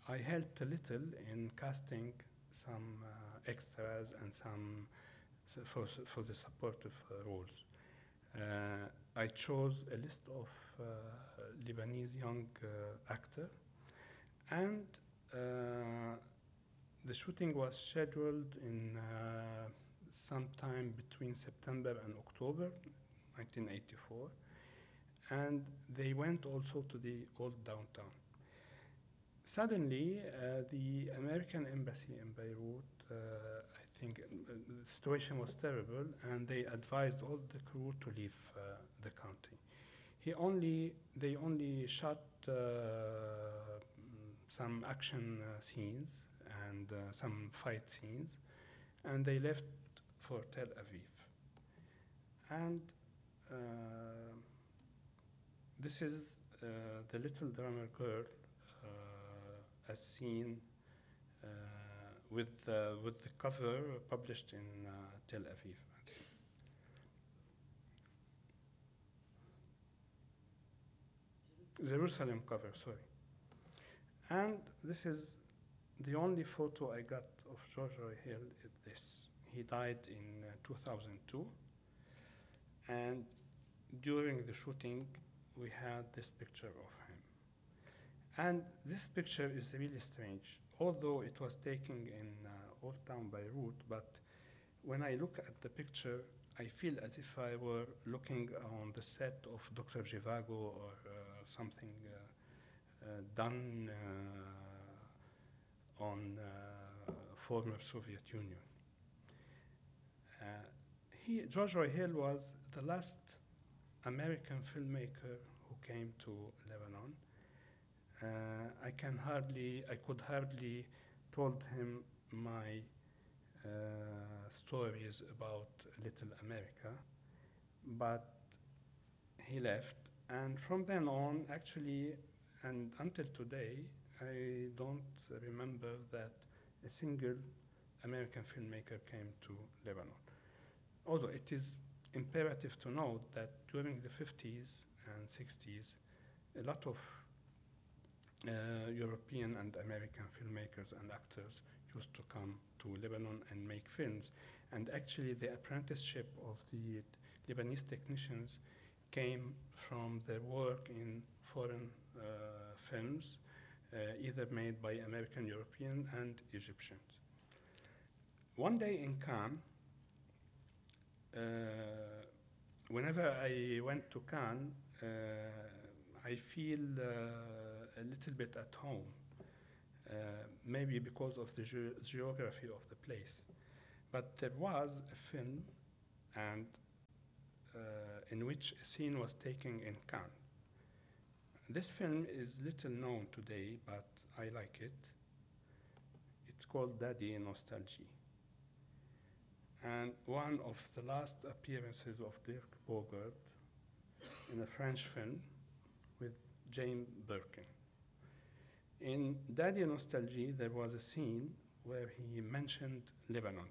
I helped a little in casting some extras and some for the supportive roles. I chose a list of Lebanese young actors, and the shooting was scheduled in sometime between September and October 1984, and they went also to the old downtown. Suddenly, the American embassy in Beirut, I think the situation was terrible, and they advised all the crew to leave the country. They only shot some action scenes and some fight scenes, and they left for Tel Aviv. And this is The Little Drummer Girl, as seen with the cover published in Tel Aviv. Jerusalem cover, sorry. And this is the only photo I got of George Roy Hill. He died in 2002. And during the shooting, we had this picture of him. And this picture is really strange, although it was taken in Old Town Beirut, but when I look at the picture, I feel as if I were looking on the set of Dr. Zhivago or something done on former Soviet Union. George Roy Hill was the last American filmmaker who came to Lebanon. I could hardly told him my stories about Little America, but he left. And from then on, actually, and until today, I don't remember that a single American filmmaker came to Lebanon. Although it is imperative to note that during the 50s and 60s, a lot of European and American filmmakers and actors used to come to Lebanon and make films. And actually the apprenticeship of the Lebanese technicians came from their work in foreign films, either made by American, European, and Egyptians. One day in Cannes, whenever I went to Cannes, I feel a little bit at home, maybe because of the geography of the place. But there was a film and in which a scene was taken in Cannes. This film is little known today, but I like it. It's called Daddy Nostalgie. And one of the last appearances of Dirk Bogarde in a French film with Jane Birkin. In Daddy Nostalgie, there was a scene where he mentioned Lebanon.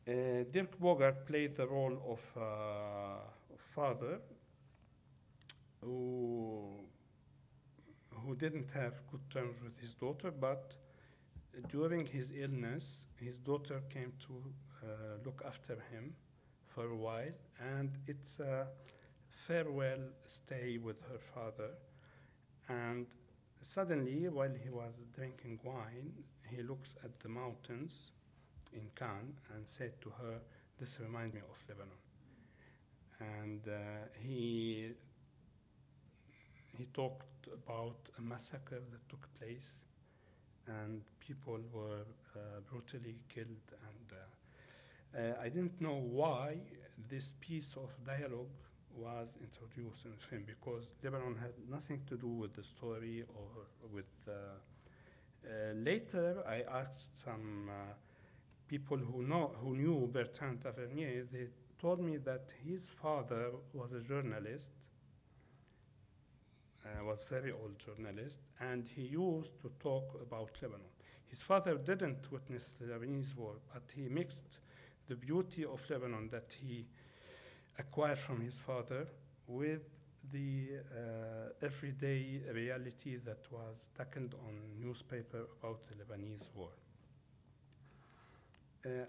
Dirk Bogarde played the role of father who didn't have good terms with his daughter, but during his illness, his daughter came to look after him for a while, and it's a farewell stay with her father. And suddenly, while he was drinking wine, he looks at the mountains in Cannes and said to her, "This reminds me of Lebanon." And he talked about a massacre that took place, and people were brutally killed. And I didn't know why this piece of dialogue was introduced in the film, because Lebanon had nothing to do with the story or with. Later, I asked some people who knew Bertrand Tavernier. They told me that his father was a journalist, was very old journalist, and he used to talk about Lebanon. His father didn't witness the Lebanese war, but he mixed the beauty of Lebanon that he acquired from his father with the everyday reality that was tackled on newspaper about the Lebanese war.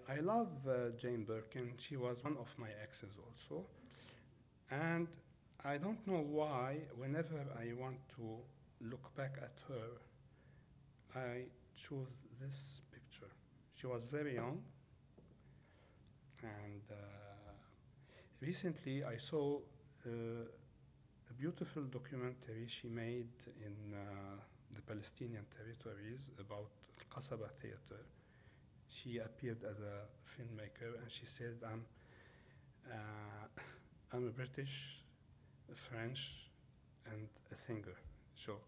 I love Jane Birkin. She was one of my exes also. And I don't know why, whenever I want to look back at her, I choose this picture. She was very young. And recently I saw a beautiful documentary she made in the Palestinian territories about Al-Qasaba Theater. She appeared as a filmmaker, and she said, I'm a British, a French, and a singer. So,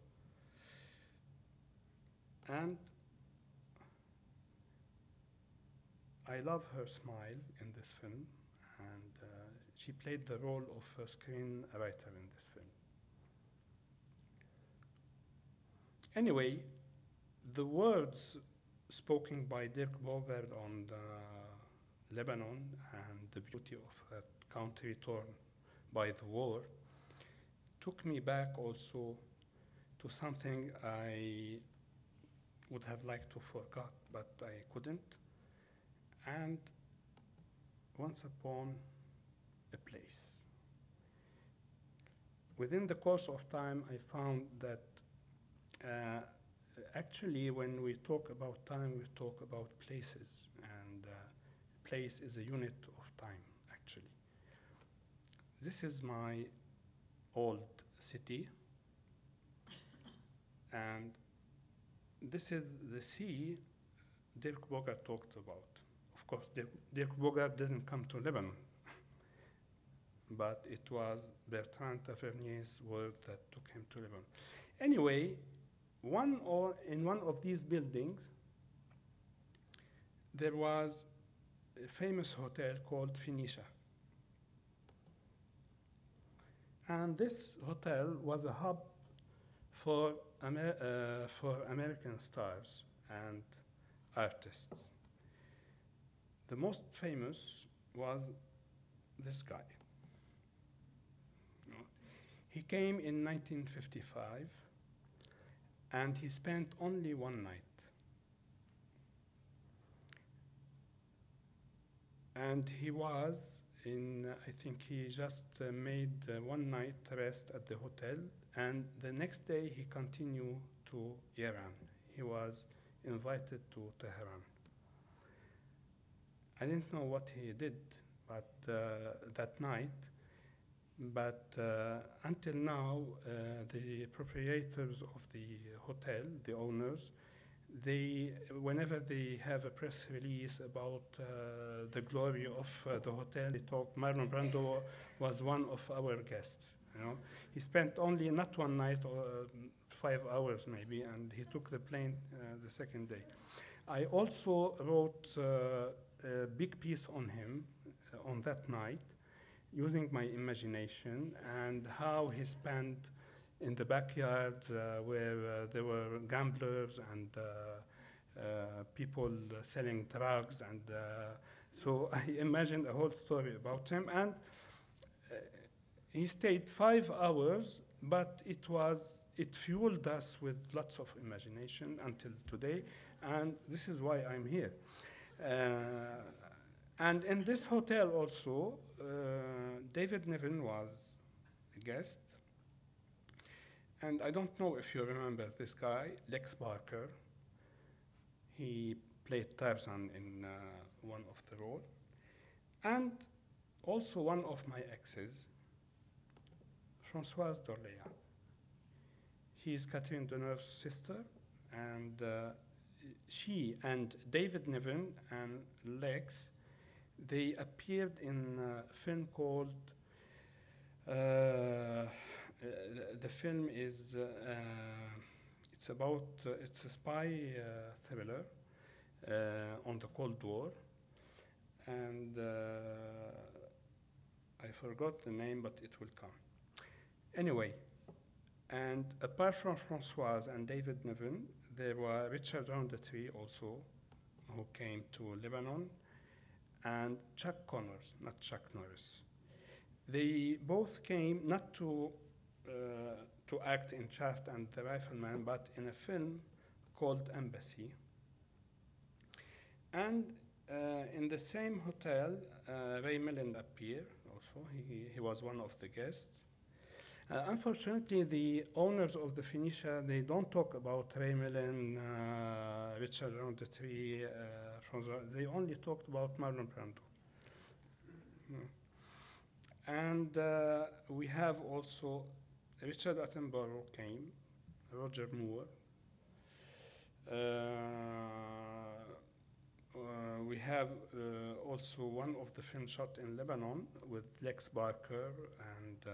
and I love her smile in this film, and she played the role of a screenwriter in this film. Anyway, the words spoken by Dirk Bogarde on Lebanon and the beauty of that country torn by the war took me back also to something I would have liked to forget, but I couldn't. And once upon a place. Within the course of time, I found that actually when we talk about time, we talk about places, and place is a unit of time, actually. This is my old city, and this is the sea Dirk Bogarde talked about. Of course, Dirk Bogarde didn't come to Lebanon, but it was Bertrand Tavernier's word that took him to Lebanon. Anyway, in one of these buildings, there was a famous hotel called Phoenicia. And this hotel was a hub for American stars and artists. The most famous was this guy. He came in 1955, and he spent only one night. And he was I think he just made one night rest at the hotel, and the next day he continued to Iran. He was invited to Tehran. I didn't know what he did that night, but until now, the proprietors of the hotel, the owners, whenever they have a press release about the glory of the hotel, they talk. Marlon Brando was one of our guests. He spent only not one night or 5 hours maybe, and he took the plane the second day. I also wrote a big piece on him on that night, using my imagination and how he spent in the backyard where there were gamblers and people selling drugs. And so I imagined a whole story about him. And he stayed 5 hours, but it fueled us with lots of imagination until today. And this is why I'm here. And in this hotel also, David Niven was a guest. And I don't know if you remember this guy, Lex Barker. He played Tarzan in one of the roles. And also one of my exes, Françoise Dorléac. She's Catherine Deneuve's sister, and she and David Niven and Lex, they appeared in a film called, the film is, it's about, it's a spy thriller on the Cold War, and I forgot the name, but it will come. Anyway, and apart from Françoise and David Niven, there were Richard Roundtree also, who came to Lebanon, and Chuck Connors, not Chuck Norris. They both came not to act in Shaft and the Rifleman, but in a film called Embassy. And in the same hotel, Ray Milland appeared also. He was one of the guests. Unfortunately, the owners of the Phoenicia, they don't talk about Ray Milland, Richard Roundtree, they only talked about Marlon Brando. And we have also Richard Attenborough came, Roger Moore. We have also one of the films shot in Lebanon with Lex Barker, and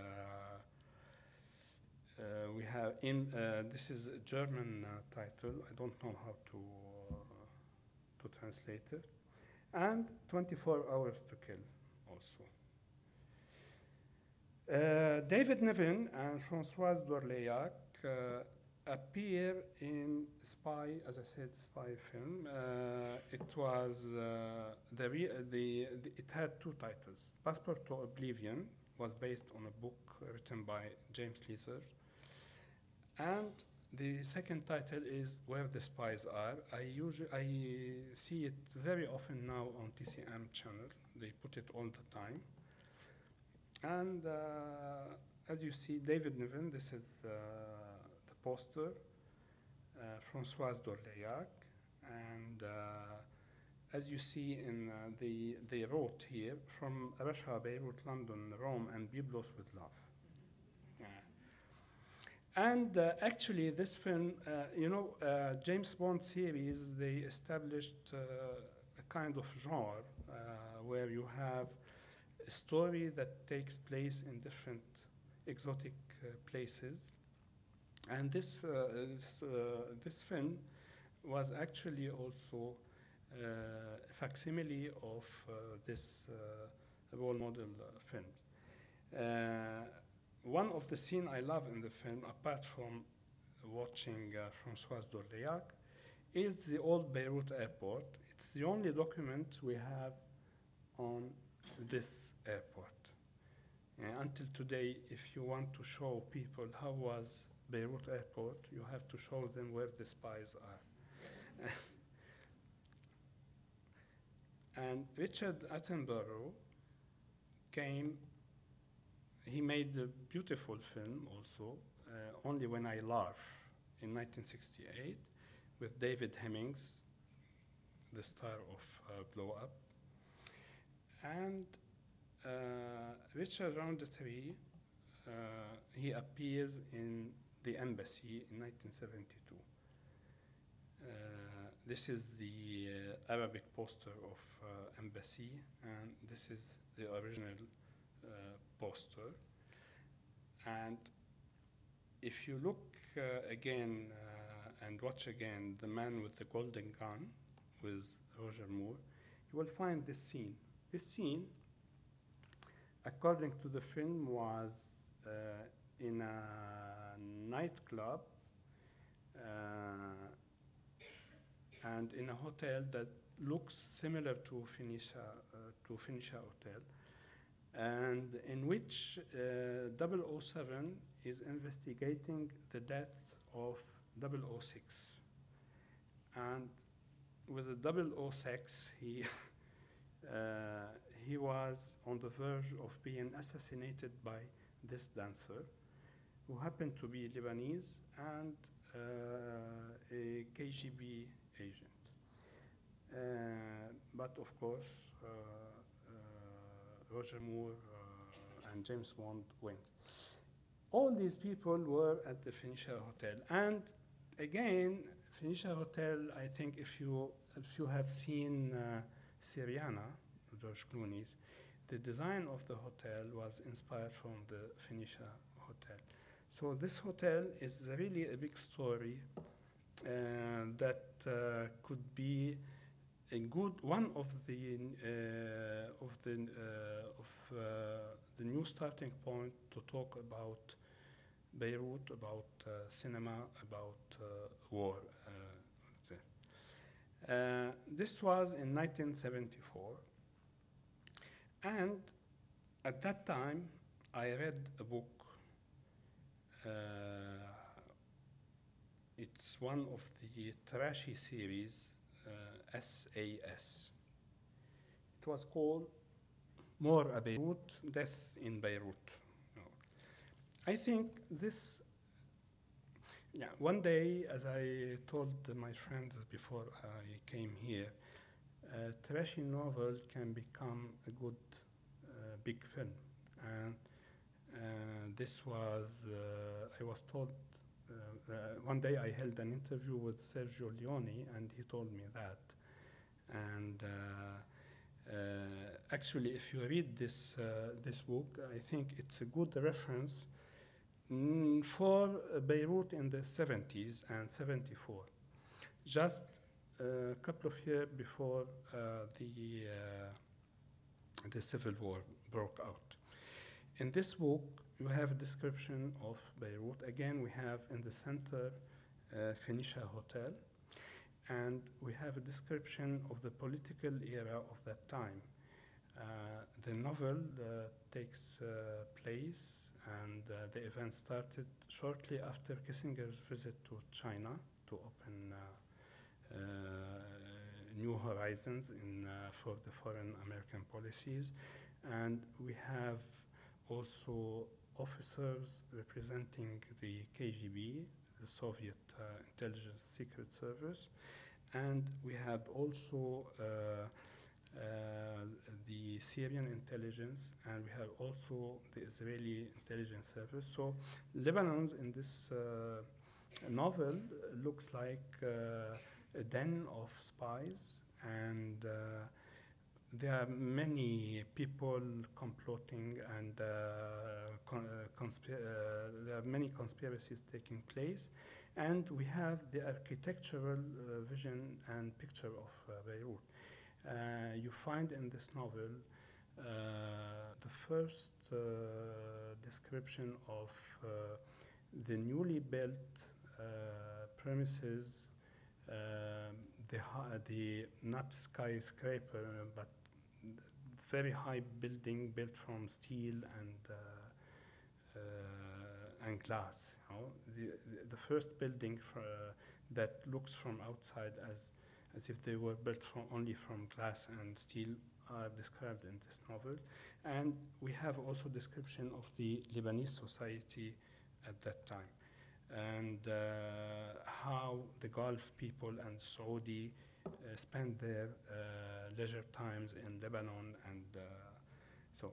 we have this is a German title. I don't know how to translate it. And 24 Hours to Kill also. David Niven and Françoise Dorléac appear in Spy, as I said, spy film. It was it had two titles. Passport to Oblivion was based on a book written by James Leather, and the second title is Where the Spies Are. I see it very often now on TCM channel. They put it all the time. And as you see, David Niven, this is the poster, Françoise Dorléac, and as you see in they wrote here, from Russia, Beirut, London, Rome, and Byblos with love. And actually, this film, James Bond series, they established a kind of genre where you have a story that takes place in different exotic places. And this film was actually also a facsimile of this role model film. One of the scenes I love in the film, apart from watching Françoise Dorléac, is the old Beirut airport. It's the only document we have on this airport. Until today, if you want to show people how was Beirut airport, you have to show them where the spies are. And Richard Attenborough came. He made a beautiful film also, Only When I Laugh, in 1968, with David Hemmings, the star of Blow Up. And Richard Roundtree, he appears in The Embassy in 1972. This is the Arabic poster of Embassy, and this is the original poster. And if you look again and watch again The Man with the Golden Gun with Roger Moore, you will find this scene. This scene, according to the film, was in a nightclub and in a hotel that looks similar to Phoenicia Hotel, and in which 007 is investigating the death of 006. And with the 006, he was on the verge of being assassinated by this dancer, who happened to be Lebanese and a KGB agent. But of course, Roger Moore and James Bond went. All these people were at the Phoenicia Hotel, and again, Phoenicia Hotel. I think if you have seen Syriana, George Clooney's, the design of the hotel was inspired from the Phoenicia Hotel. So this hotel is really a big story that could be a good one of the new starting point to talk about Beirut, about cinema, about war. This was in 1974, and at that time I read a book. It's one of the trashy series, SAS. It was called More a Beirut, Death in Beirut. I think this, one day, as I told my friends before I came here, a trashy novel can become a good big film. And this was, I was told, one day I held an interview with Sergio Leone, and he told me that. And actually, if you read this book, I think it's a good reference for Beirut in the 70s and 74, just a couple of years before the civil war broke out. In this book, you have a description of Beirut. Again, we have in the center Phoenicia Hotel, and we have a description of the political era of that time. The novel takes place, and the event started shortly after Kissinger's visit to China to open new horizons for the foreign American policies. And we have also officers representing the KGB, the Soviet Intelligence Secret Service, and we had also the Syrian intelligence, and we have also the Israeli intelligence service. So Lebanon in this novel looks like a den of spies, and there are many people comploting, and there are many conspiracies taking place. And we have the architectural vision and picture of Beirut. You find in this novel the first description of the newly built premises, the not skyscraper, but very high building built from steel and glass. You know? The first building that looks from outside as if they were built only from glass and steel are described in this novel. And we have also description of the Lebanese society at that time, and how the Gulf people and Saudi spend their leisure times in Lebanon. And so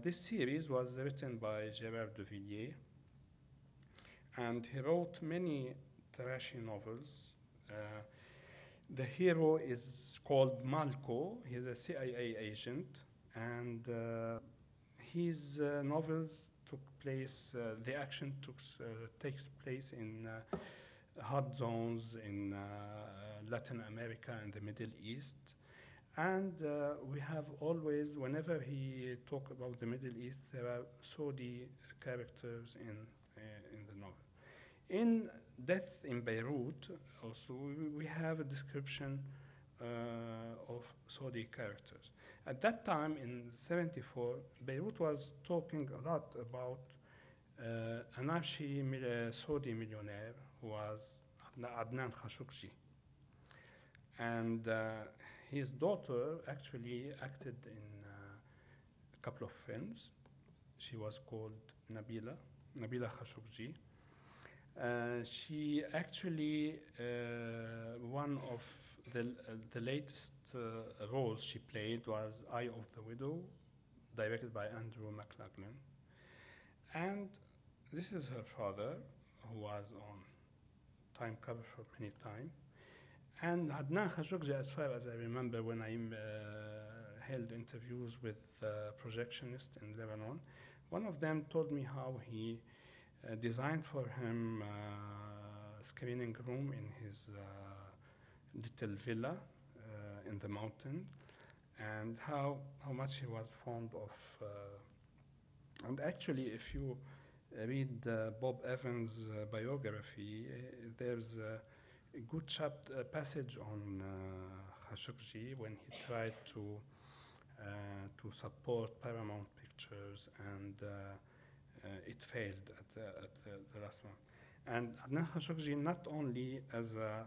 this series was written by Gérard de Villiers, and he wrote many trashy novels. The hero is called Malco. He's a CIA agent, and his novels took place, the action takes place in hot zones in Latin America and the Middle East. And we have always, whenever he talk about the Middle East, there are Saudi characters in the novel. In Death in Beirut, also, we have a description of Saudi characters. At that time, in '74, Beirut was talking a lot about an Saudi millionaire who was Adnan Khashoggi. And his daughter actually acted in a couple of films. She was called Nabila Khashoggi. She actually, one of the latest role she played was Eye of the Widow, directed by Andrew McLaughlin. And this is her father, who was on Time cover for many time. And Adnan Khashoggi, as far as I remember, when I held interviews with projectionists in Lebanon, one of them told me how he designed for him a screening room in his little villa in the mountain, and how much he was fond of. And actually, if you read Bob Evans' biography, there's a good passage on Khashoggi when he tried to support Paramount Pictures, and it failed at the last one. And Adnan Khashoggi, not only as a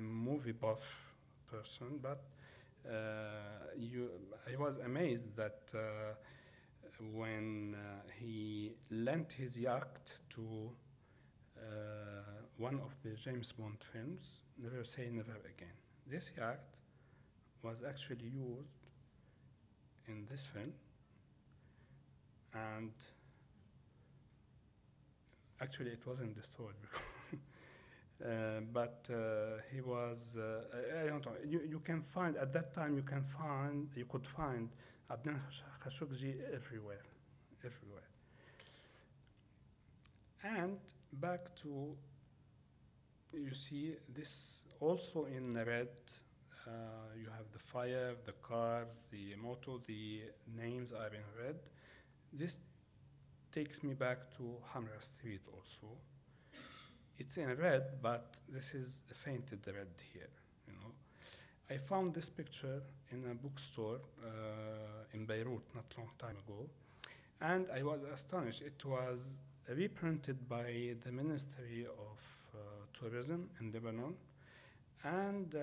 movie buff person, but I was amazed that when he lent his yacht to one of the James Bond films, Never Say Never Again. This yacht was actually used in this film, and actually it wasn't destroyed but he was I don't know, you can find at that time, you could find Adnan Khashoggi everywhere. And back to, you see this also in red. You have the fire, the cars, the motto, the names are in red. This takes me back to Hamra Street also. It's in red, but this is a fainted red here, you know. I found this picture in a bookstore in Beirut not long time ago, and I was astonished. It was reprinted by the Ministry of Tourism in Lebanon, and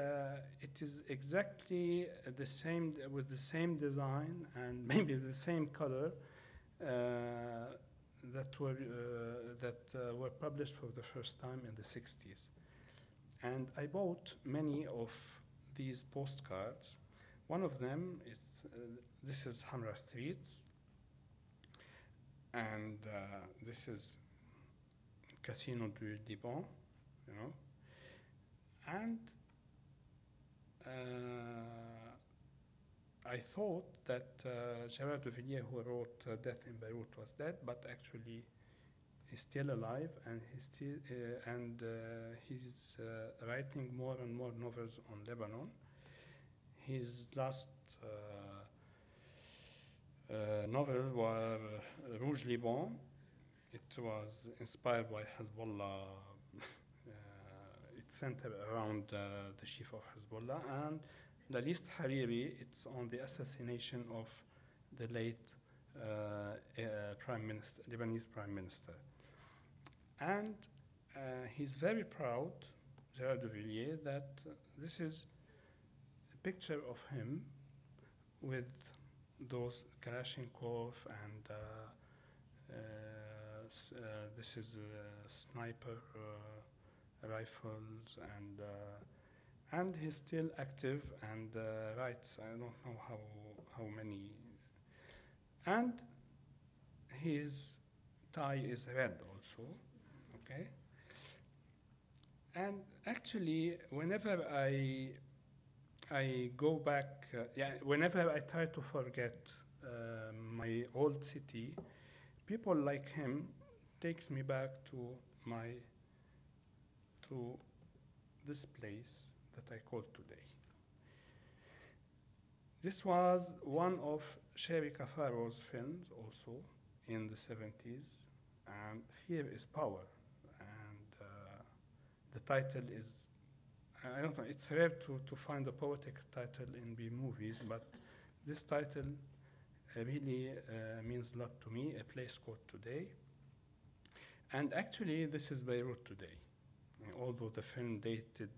it is exactly the same, with the same design and maybe the same color that were published for the first time in the 60s. And I bought many of these postcards. One of them is, this is Hamra Street, and this is Casino du Liban, you know. And I thought that Gerard de Villiers, who wrote Death in Beirut, was dead, but actually he's still alive, and he's writing more and more novels on Lebanon. His last novel was Rouge Liban. It was inspired by Hezbollah. It's centered around the chief of Hezbollah, and the List Hariri, it's on the assassination of the late Lebanese Prime Minister. And he's very proud, Gerard de Villiers, that this is a picture of him with those Kalashnikov, and this is sniper rifles, and he's still active and writes, I don't know how many. And his tie is red also, okay? And actually, whenever I go back, whenever I try to forget my old city, people like him takes me back to this place that I call today. This was one of Sherry Kafaro's films also in the 70s, and Fear is Power. And the title is, I don't know, it's rare to find a poetic title in B movies, but this title really means a lot to me, A Place Called Today. And actually, this is Beirut today, although the film dated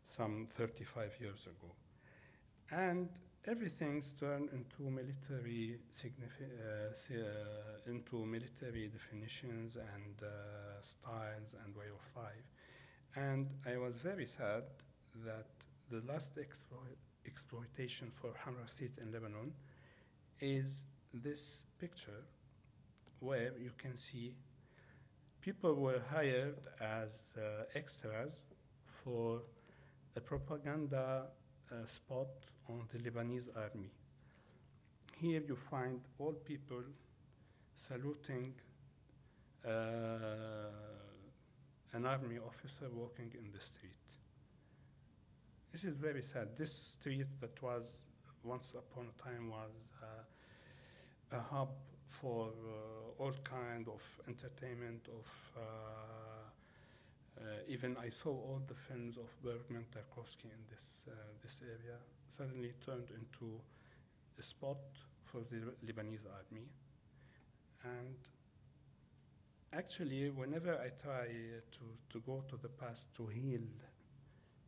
some 35 years ago. And everything's turned into military definitions and styles and way of life. And I was very sad that the last exploitation for Hamra Street in Lebanon is this picture where you can see people were hired as extras for a propaganda spot on the Lebanese army. Here you find all people saluting an army officer walking in the street. This is very sad. This street that was once upon a time was a hub for all kind of entertainment, even I saw all the films of Bergman, Tarkovsky in this area, suddenly turned into a spot for the Lebanese army. And actually, whenever I try to go to the past to heal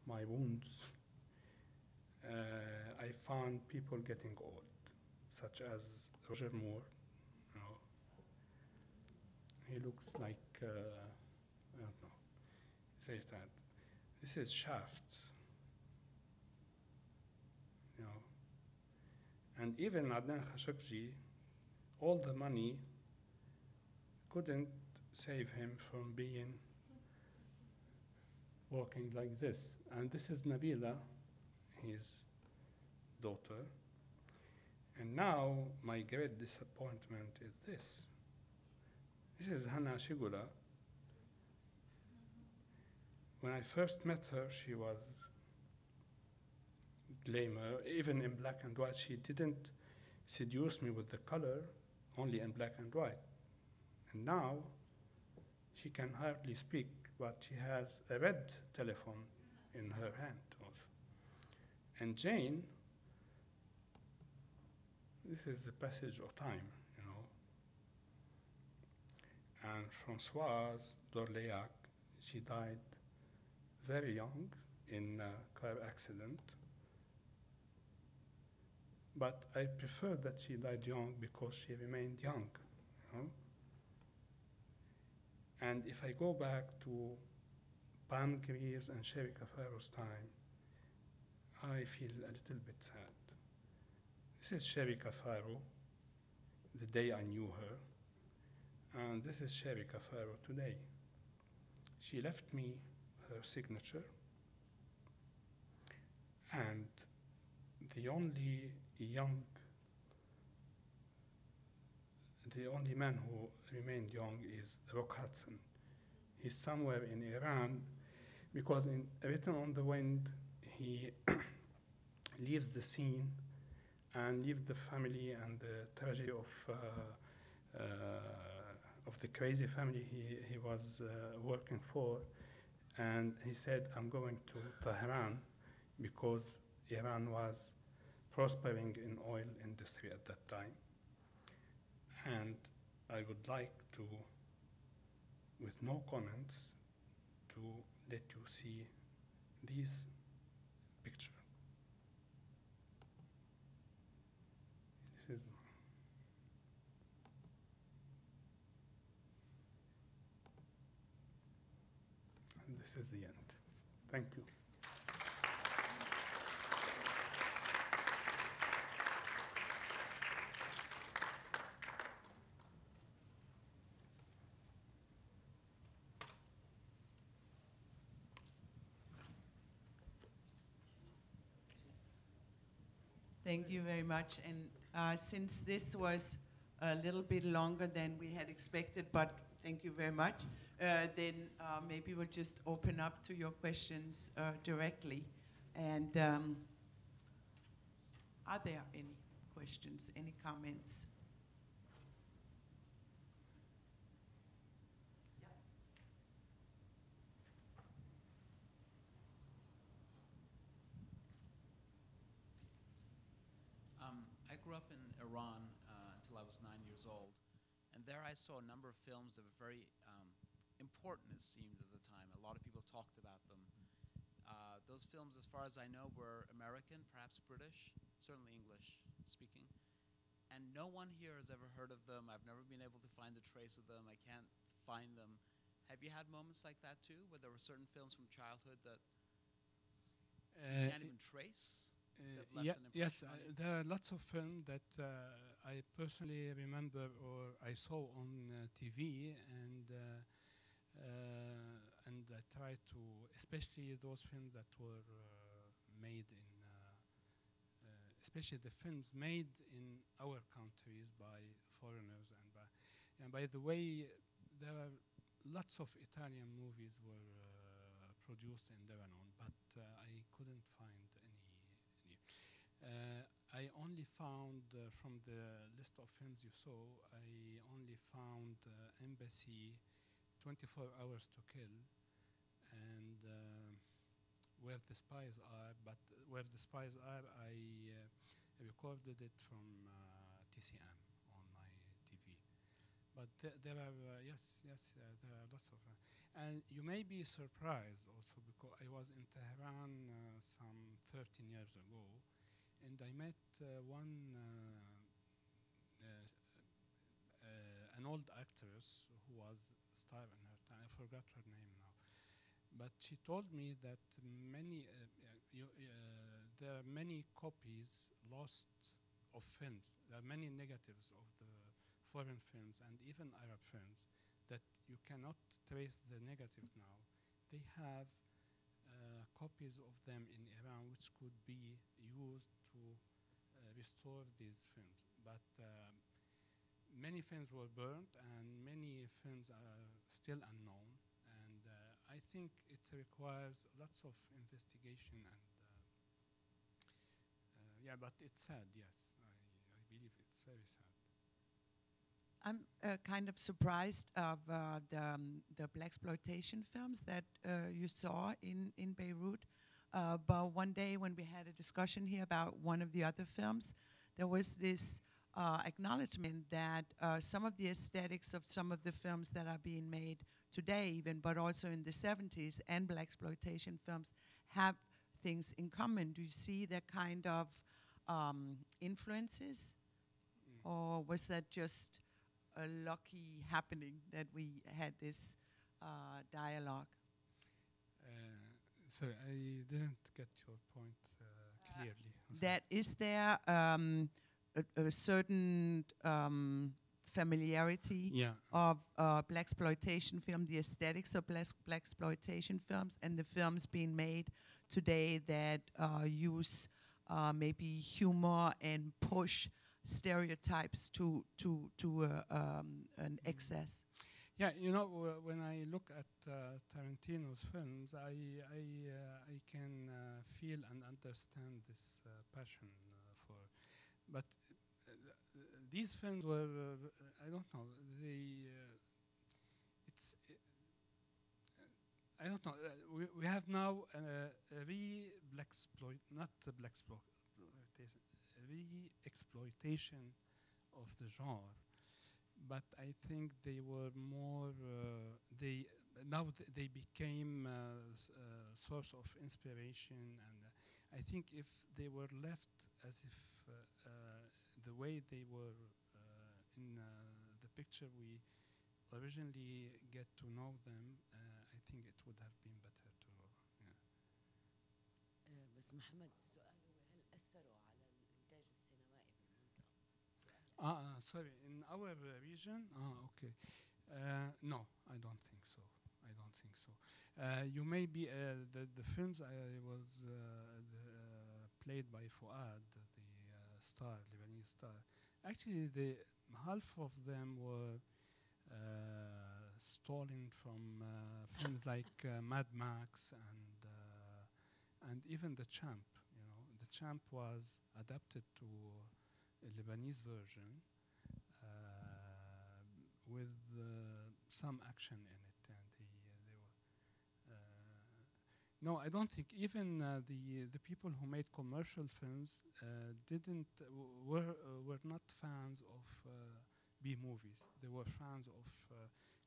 my wounds, I found people getting old, such as Roger Moore. You know, he looks like, I don't know, say that. This is Shaft, you know. And even Adnan Khashoggi, all the money couldn't save him from being walking like this. And this is Nabila, his daughter. And now my great disappointment is this. This is Hana Shigula. When I first met her, she was glamour, even in black and white. She didn't seduce me with the color, only in black and white. And now she can hardly speak, but she has a red telephone in her hand also. And Jane, this is the passage of time, you know. And Françoise d'Orléac, she died very young in a car accident. But I prefer that she died young because she remained young, you know. And if I go back to Pam Grier's and Sherry Kafaro's time, I feel a little bit sad. This is Sherry Kafaro, the day I knew her, and this is Sherry Kafaro today. She left me her signature, and the only man who remained young is Rock Hudson. He's somewhere in Iran, because in Written on the Wind, he leaves the scene and leaves the family and the tragedy of the crazy family he was working for. And he said, I'm going to Tehran because Iran was prospering in oil industry at that time. And I would like to, with no comments, to let you see these pictures. This is, and this is the end. Thank you. Thank you very much. And since this was a little bit longer than we had expected, but thank you very much, then maybe we'll just open up to your questions directly. And are there any questions, any comments? I grew up in Iran until I was 9 years old, and there I saw a number of films that were very important, it seemed at the time. A lot of people talked about them. Those films, as far as I know, were American, perhaps British, certainly English speaking, and no one here has ever heard of them. I've never been able to find a trace of them. I can't find them. Have you had moments like that too, where there were certain films from childhood that you can't even trace? That left an Yes, impression on you? there are lots of films that I personally remember or I saw on TV, and I try to, especially those films that were made in, especially the films made in our countries by foreigners, and by the way, there are lots of Italian movies were produced in Lebanon, but I couldn't find any. I only found from the list of films you saw, I only found Embassy, 24 Hours to Kill, and Where the Spies Are. But Where the Spies Are, I recorded it from TCM on my TV. But there are, there are lots of. And you may be surprised also because I was in Tehran some 13 years ago, and I met an old actress who was star in her time. I forgot her name now, but she told me that there are many copies lost of films. There are many negatives of the foreign films and even Arab films that you cannot trace the negatives now. They have copies of them in Iran which could be used to restore these films. But many films were burned and many films are still unknown. And I think it requires lots of investigation and yeah, but it's sad, yes. I believe it's very sad. I'm kind of surprised of the blaxploitation films that you saw in Beirut. But one day when we had a discussion here about one of the other films, there was this acknowledgement that some of the aesthetics of some of the films that are being made today even, but also in the 70s, and blaxploitation films have things in common. Do you see that kind of influences? Or was that just a lucky happening that we had this dialogue? Sorry, I didn't get your point clearly. That is there a certain familiarity of blaxploitation film, the aesthetics of blaxploitation films, and the films being made today that use maybe humor and push stereotypes to an excess? Yeah, you know, when I look at Tarantino's films, I can feel and understand this passion for. But these films were, I don't know, it's. I don't know. We have now re-exploitation of the genre. But I think they were more. They became source of inspiration, and I think if they were left as if the way they were in the picture we originally get to know them, I think it would have been better to. بس محمد السؤال هو هل أثروا على الإنتاج السينمائي بالمنطقة؟ Sorry, in our region? Okay. No, I don't think so. I don't think so. You may be, the films I was played by Fuad, the star, Lebanese star. Actually, half of them were stolen from films like Mad Max and even The Champ. You know, The Champ was adapted to a Lebanese version with some action in it, and they were. No, I don't think even the people who made commercial films were not fans of B movies. They were fans of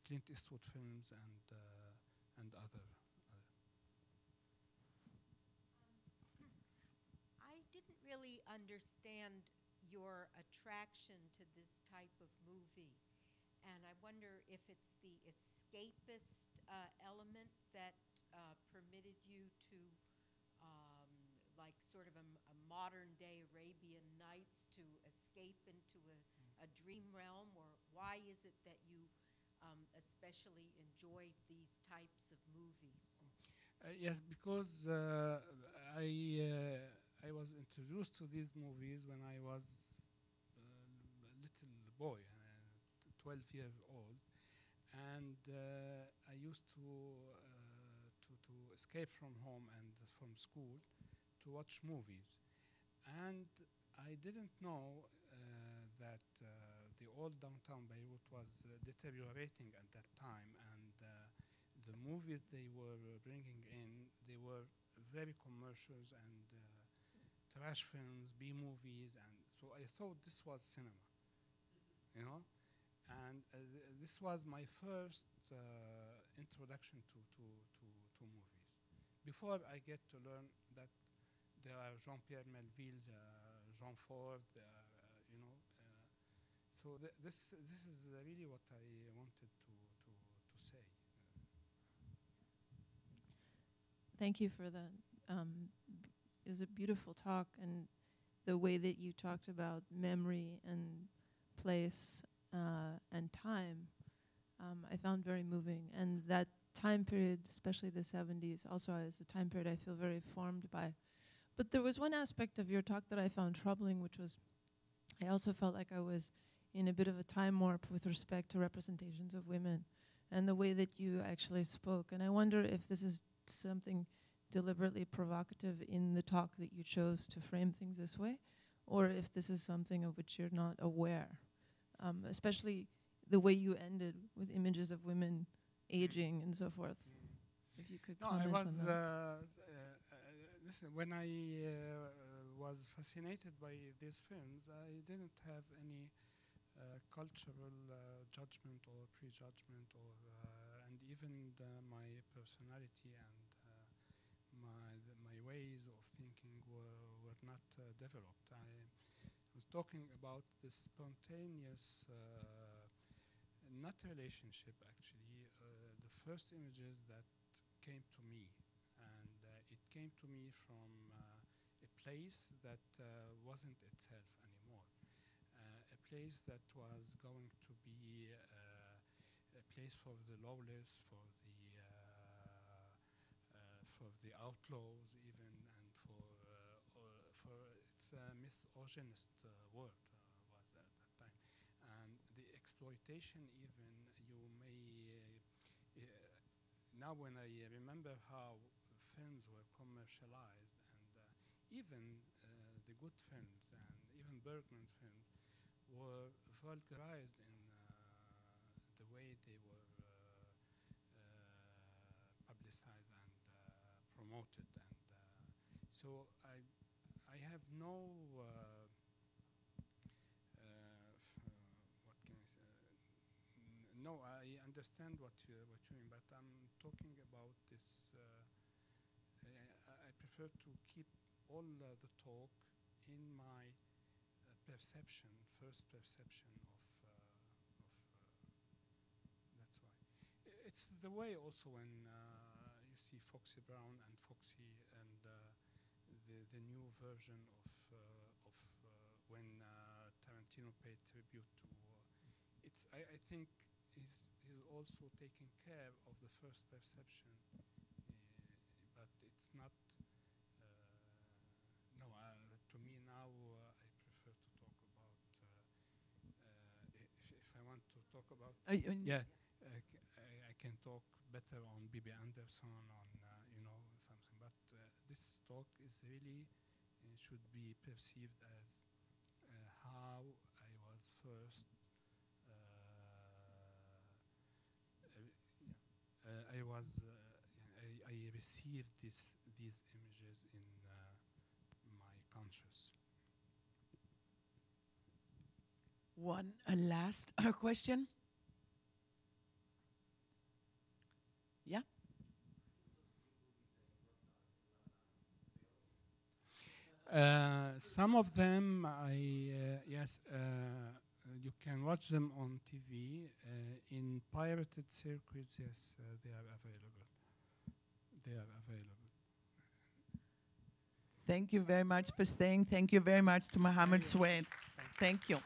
Clint Eastwood films and other. I didn't really understand your attraction to this type of movie, and I wonder if it's the escapist element that permitted you to like sort of a modern day Arabian Nights to escape into a dream realm, or why is it that you especially enjoyed these types of movies? Yes, because I was introduced to these movies when I was a little boy, 12 years old, and I used to escape from home and from school to watch movies, and I didn't know that the old downtown Beirut was deteriorating at that time, and the movies they were bringing in, they were very commercials and trash films, B movies, and so I thought this was cinema, you know, and this was my first introduction to movies. Before I get to learn that there are Jean-Pierre Melville, Jean Ford, you know. So this is really what I wanted to say. Thank you for that. It was a beautiful talk, and the way that you talked about memory and place and time, I found very moving. And that time period, especially the 70s, also is a time period I feel very formed by. But there was one aspect of your talk that I found troubling, which was I also felt like I was in a bit of a time warp with respect to representations of women and the way that you actually spoke. And I wonder if this is something deliberately provocative in the talk that you chose to frame things this way, or if this is something of which you're not aware, especially the way you ended with images of women aging and so forth. If you could comment on that. Listen, when I was fascinated by these films, I didn't have any cultural judgment or prejudgment, or and even my personality and my ways of thinking were not developed. I was talking about the spontaneous, not relationship actually, the first images that came to me, and it came to me from a place that wasn't itself anymore. A place that was going to be a place for the lawless, for the outlaws even, and for its misogynist word was at that time, and the exploitation even. You may now when I remember how films were commercialized, and even the good films and even Bergman's films were vulgarized in the way they were publicized and promoted, and so I have no what can I say? No, I understand what you mean, but I'm talking about this. I prefer to keep all the talk in my perception, first perception of that's why. It's the way also when you see Foxy Brown and Foxy and the new version of when Tarantino paid tribute to. I think he's also taking care of the first perception, but it's not. No, to me now I prefer to talk about. If I want to talk about, yeah, I can talk better on Bibi Anderson, on you know, something. But this talk is really should be perceived as how I was first. I received these images in my conscious. One last question. Yeah. Some of them, yes, you can watch them on TV. In pirated circuits, yes, they are available. They are available. Thank you very much for staying. Thank you very much to Mohamed Soueid. Thank you.